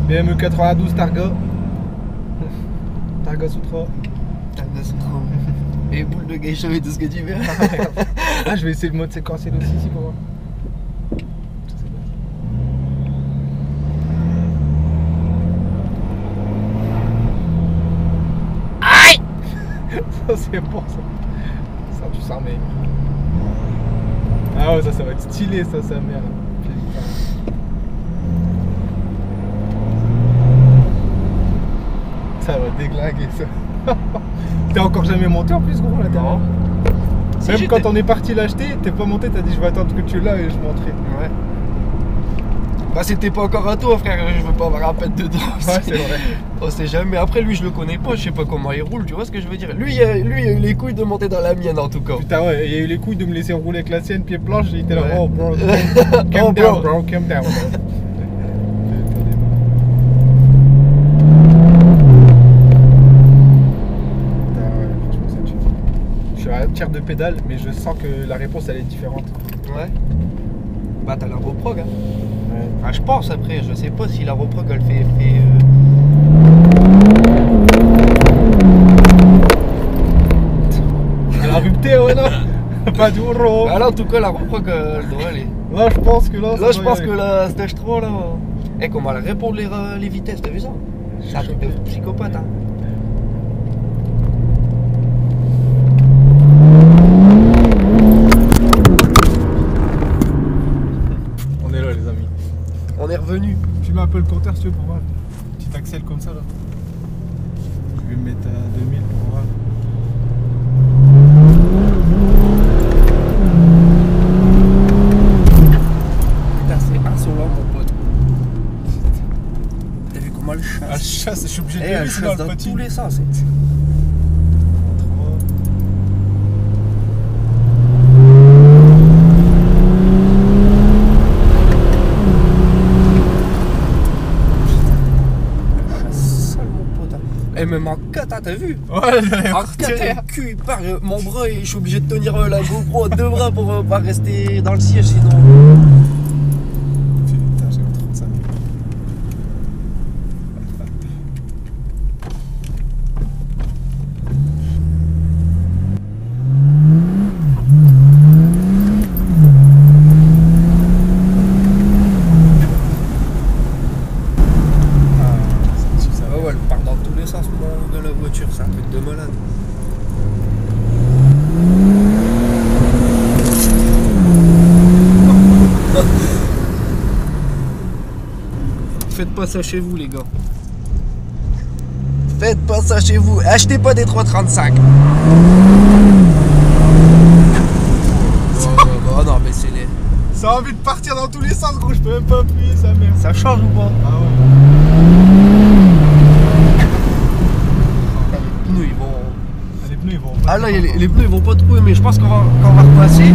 BMW 92 Targa. Targa Sutra. Et boule de geisha et tout ce que tu veux. Ah, je vais essayer le mode séquentiel aussi, si pour moi. Aïe. Ça c'est bon ça. Ça tu sens mais. Ah ouais, ça va être stylé, ça, sa mère. Putain. Ça va déglinguer, ça. T'es encore jamais monté en plus, gros, là-dedans. Même Si, quand on est parti l'acheter, t'es pas monté, t'as dit je vais attendre que tu l'as et je monterai. Ouais. Bah c'était pas encore à toi frère, je veux pas avoir un pète dedans. Ouais, c'est vrai. On sait jamais. Après lui je le connais pas, je sais pas comment il roule, tu vois ce que je veux dire. Lui il a eu les couilles de monter dans la mienne en tout cas. Putain, ouais, il y a eu les couilles de me laisser rouler avec la sienne, pied planche, il était là, Ouais. oh bro, Oh, calm down, bro. bro, calm down. Je suis à tiers de pédale, mais je sens que la réponse elle est différente. Ouais. Bah t'as la reprog hein. Ouais. Ah, je pense après, je sais pas si la reprog elle fait À la rupture, ouais, non. Pas duro. Ah là en tout cas la reprog elle doit aller. Là, je pense que là, Là je pense que la stage 3 là. Eh comment elle répond les vitesses, t'as vu ça? C'est un truc de psychopathe hein. On est là, les amis. On est revenu. Tu mets un peu le compteur si tu veux pour voir. Petit accèle comme ça là. Je vais me mettre à 2000 pour voir. Putain c'est insolent mon pote. T'as vu comment elle chasse? Ah, je chasse, je suis obligé de Eh, elle lever, sinon chasse elle dans patine. tous les sens. Sale mon pote. Et même en kata, t'as vu? Ouais, j'allais En partir. kata, le cul il part, mon bras, je suis obligé de tenir la GoPro à deux bras pour pas rester dans le siège sinon. Putain, j'aime trop ça. Ah ouais, elle part dans tous les sens dans la voiture, c'est un truc de malade. Faites pas ça chez vous les gars. Faites pas ça chez vous. Achetez pas des 335. Oh non mais c'est les... Ça a envie de partir dans tous les sens, gros, je peux même pas appuyer sa mère. Ça change ou pas? Ah ouais. Les pneus ils vont... Ah, les pneus ils vont. Ah là les pneus ils vont pas trouver mais je pense qu'on va, quand on va repasser.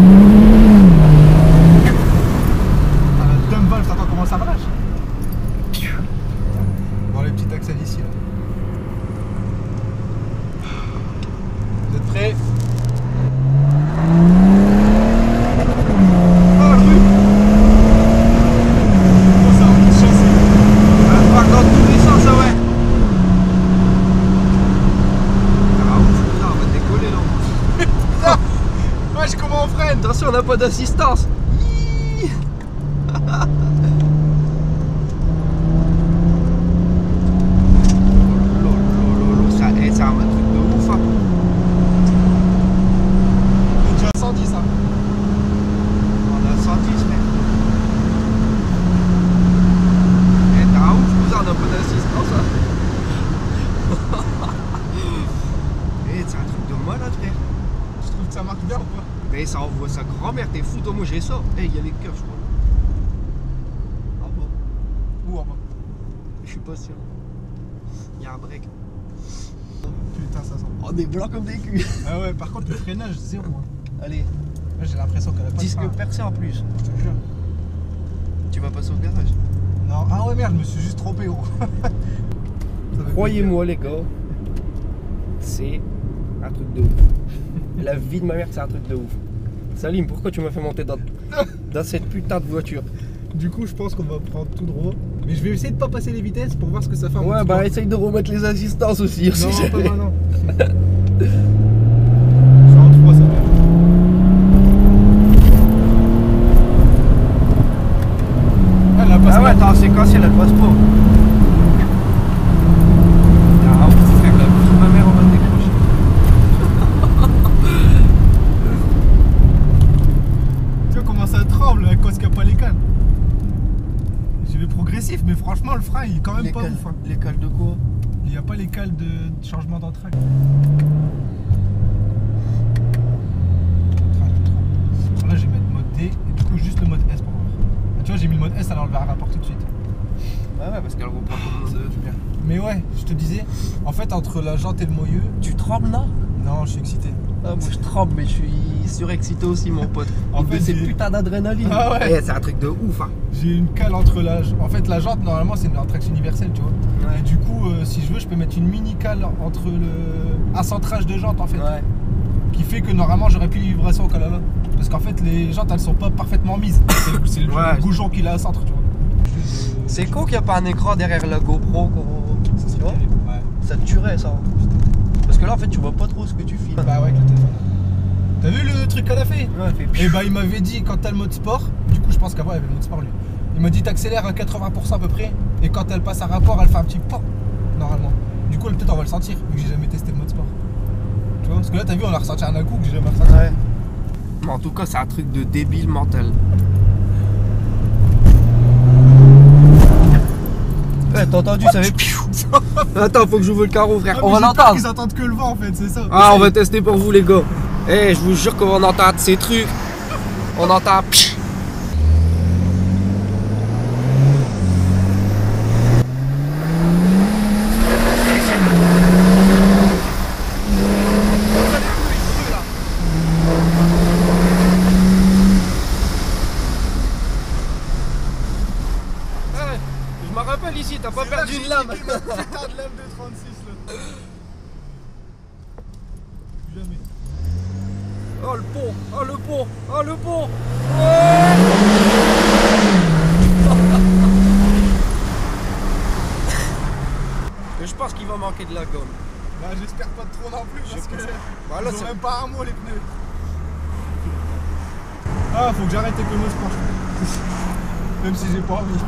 Ah, la dumb valve, t'entends comment ça marche? Bon, les petits axles ici là. Vous êtes prêts? Ah, oui! Oh, ça a envie de chasser. Elle part dans tous les sens, ça ouais. Ah ouf, on va décoller là. Wesh, comment on freine? Attention, on n'a pas d'assistance. C'est un truc de ouf. Hein. On est déjà à 110 ça. On a 110 mec. Eh t'as un ouf, cousin, on n'a pas d'assistance. Hein. Eh c'est un truc de malade frère. Tu trouves que ça marche bien ou pas? Mais ça envoie sa grand-mère, t'es fou toi, moi j'ai ça. Eh il y a les cœurs je crois. Ah bon. Où en bas? Je suis pas sûr. Il y a un break. Putain, ça sent. On est blanc comme des culs. Ah ouais, par contre, le freinage, zéro. Hein. Allez, Là, j'ai l'impression qu'elle a pas de disque frein. percé en plus. Je te jure. Tu vas passer au garage. Non, ah ouais, merde, je me suis juste trompé, gros. Ça fait Croyez-moi les gars, c'est un truc de ouf. La vie de ma mère c'est un truc de ouf. Salim, pourquoi tu m'as fait monter dans cette putain de voiture? plaisir. Du coup, je pense qu'on va prendre tout droit. Mais je vais essayer de pas passer les vitesses pour voir ce que ça fait. en Ouais mode bah sport. essaye de remettre les assistances aussi. Non, si pas jamais. maintenant. Je suis en 3, ça va. Elle a pas Ah ouais, attends, séquentiel, elle passe pas. Ah ouais, frère, la vie de ma mère on va décrocher. Tu vois comment agressif, mais franchement, le frein, il est quand même pas cales, ouf. Hein. Les cales de quoi? Il n'y a pas les cales de changement d'entraque. Là, je vais mettre mode D et du coup, juste le mode S pour voir. Tu vois, j'ai mis le mode S, elle enlève un rapport tout de suite. Ouais, parce qu'elle reprend tout le monde. Super. Mais ouais, je te disais, en fait, entre la jante et le moyeu. Tu trembles là? Non, je suis excité. Ah, moi je tremble, mais je suis surexcité aussi, mon pote. En fait, c'est j'ai- putain d'adrénaline. Ah ouais. C'est un truc de ouf, hein. J'ai une cale entre la. En fait, la jante, normalement, c'est une traction universelle, tu vois. Ouais. Et du coup, si je veux, je peux mettre une mini cale entre un centrage de jante, en fait. Ouais. Qui fait que normalement, j'aurais plus de vibration au Colala. Parce qu'en fait, les jantes, elles sont pas parfaitement mises. C'est le Ouais. goujon qui l'a au centre, tu vois. C'est con qu'il n'y a pas un écran derrière la GoPro, tu vois? Ouais. Ça te tuerait ça. Parce que là en fait tu vois pas trop ce que tu filmes. Bah ouais, avec le téléphone. T'as vu le truc qu'elle a fait? Ouais, fait Et bah, il m'avait dit quand t'as le mode sport, du coup, je pense qu'avant, il y avait le mode sport, lui. Il m'a dit t'accélères à 80% à peu près, et quand elle passe à rapport, elle fait un petit pas, normalement. Du coup, peut-être on va le sentir, vu que j'ai jamais testé le mode sport. Tu vois? Parce que là, t'as vu, on a ressenti un coup que j'ai jamais ressenti. Ouais. Mais en tout cas c'est un truc de débile mental. Ouais, t'as entendu, ça fait piou. Attends, faut que j'ouvre le carreau, frère. Ah, On mais va j'ai peur l'entendre. qu'ils entendent que le vent, en fait, c'est ça. Ah, on va tester pour vous, les gars. Eh, je vous jure qu'on va entendre ces trucs. On entend. Psh. Je me rappelle ici, t'as pas perdu une lame. Putain de lame de 36 là. Jamais. Oh le pont, oh le pont, oh le pont. Je pense qu'il va manquer de la gomme. Bah, j'espère pas de trop non plus parce que Voilà, ils ont c'est- même pas un mot les pneus. Ah, faut que j'arrête avec le mot sport. Même si j'ai pas envie.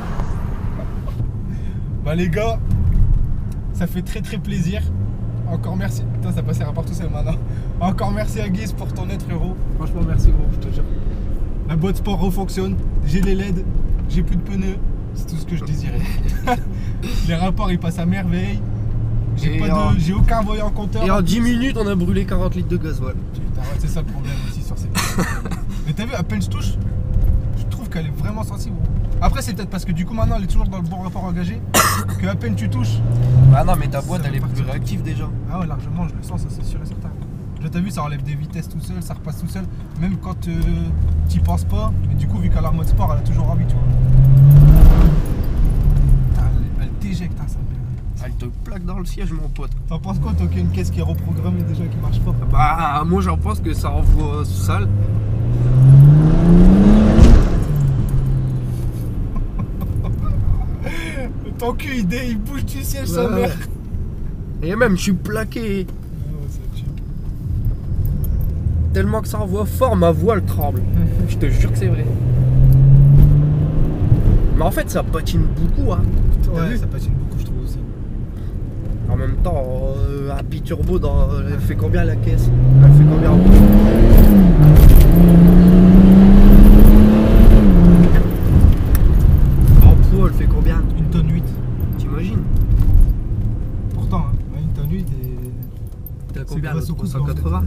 Bah les gars, ça fait très très plaisir. Encore merci. Putain, ça passait rapport tout seul maintenant. Encore merci à Guise pour ton aide, frérot. Franchement, merci gros, je te jure. La boîte sport refonctionne. J'ai les LED, j'ai plus de pneus. C'est tout ce que je désirais. Les rapports ils passent à merveille. J'ai aucun voyant compteur. Et en 10 minutes, on a brûlé 40 litres de gasoil. Putain, ouais, c'est ça le problème aussi sur ces Mais t'as vu, à peine je touche, je trouve qu'elle est vraiment sensible. Après, c'est peut-être parce que du coup, maintenant, elle est toujours dans le bon rapport engagé. Que à peine tu touches. Ah non, mais ta boîte, Ça elle est va plus partir. réactive déjà. Ah ouais, largement, je le sens, ça c'est sûr et certain. Là, t'as vu, ça enlève des vitesses tout seul, ça repasse tout seul. Même quand t'y penses pas. Mais du coup, vu qu'elle a le mode sport, elle a toujours envie, tu vois. Putain, elle t'éjecte, hein, ça. Elle te plaque dans le siège, mon pote. T'en penses quoi, toi, qu'il y a une caisse qui est reprogrammée déjà qui marche pas? Bah, moi j'en pense que ça envoie sale. Ton cul, il bouge du siège, sa Ouais. mère. Et même, je suis plaqué. Tellement que ça envoie fort, ma voix elle tremble. Je te jure que c'est vrai. Mais en fait, ça patine beaucoup, hein. T'as Ouais, vu ça patine beaucoup, je trouve aussi. En même temps, un biturbo, elle fait combien la caisse? Elle fait combien? En poids, elle fait combien? 1 tonne 8. T'imagines? Pourtant, hein, 1 tonne 8 et. T'as C'est combien? grâce au coup de 380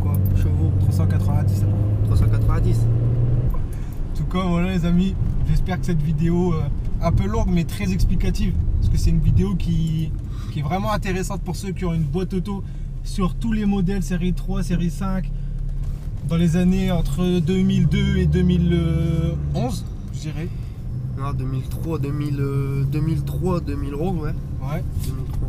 Quoi chevaux? 390 alors. 390. En tout cas, voilà les amis, j'espère que cette vidéo un peu longue mais très explicative, parce que c'est une vidéo qui est vraiment intéressante pour ceux qui ont une boîte auto sur tous les modèles série 3, série 5, dans les années entre 2002 et 2011, je dirais. Non, 2003, 2003, 2011, ouais. Ouais. 2003.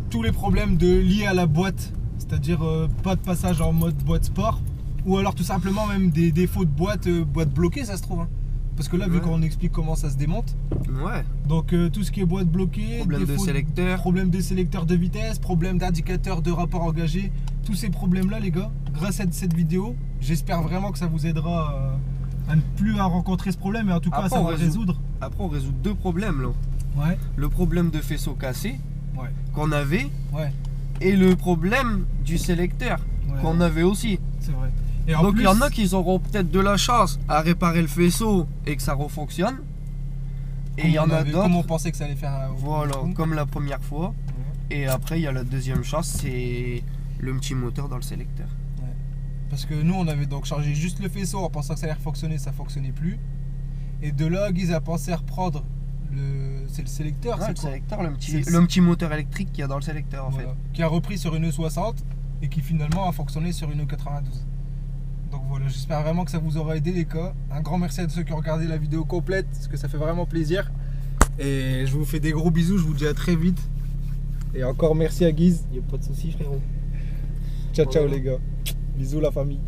Tous les problèmes liés à la boîte, c'est-à-dire pas de passage en mode boîte sport, ou alors tout simplement même des défauts de boîte, boîte bloquée, ça se trouve. Hein. Parce que là, vu Ouais. qu'on explique comment ça se démonte, Ouais. donc tout ce qui est boîte bloquée, Problème de défaut sélecteur. problème de sélecteur de vitesse, problème d'indicateur de rapport engagé, tous ces problèmes-là, les gars, grâce à cette vidéo, j'espère vraiment que ça vous aidera à ne plus à rencontrer ce problème, et en tout cas, Après, ça on va résout. résoudre. Après, on résout deux problèmes là. Ouais, Le problème de faisceau cassé ouais, qu'on avait ouais, et le problème du sélecteur ouais, qu'on avait aussi. c'est vrai. Et en Donc plus, il y en a qui auront peut-être de la chance à réparer le faisceau et que ça refonctionne. Et il y en a d'autres. Comme on pensait que ça allait faire. Voilà, comme la première fois. Et après, il y a la deuxième chance, c'est le petit moteur dans le sélecteur. Ouais. Parce que nous, on avait donc chargé juste le faisceau en pensant que ça allait fonctionner, ça fonctionnait plus. Et de là, Guise a pensé à reprendre c'est le sélecteur, Ouais, c'est le quoi sélecteur, le petit moteur électrique qu'il y a dans le sélecteur en Voilà. fait. Qui a repris sur une E60 et qui finalement a fonctionné sur une E92. Donc voilà, j'espère vraiment que ça vous aura aidé les gars. Un grand merci à ceux qui ont regardé la vidéo complète, parce que ça fait vraiment plaisir. Et je vous fais des gros bisous, je vous dis à très vite. Et encore merci à Guise. Il n'y a pas de souci frérot. Ciao ciao les gars. Bisous la famille.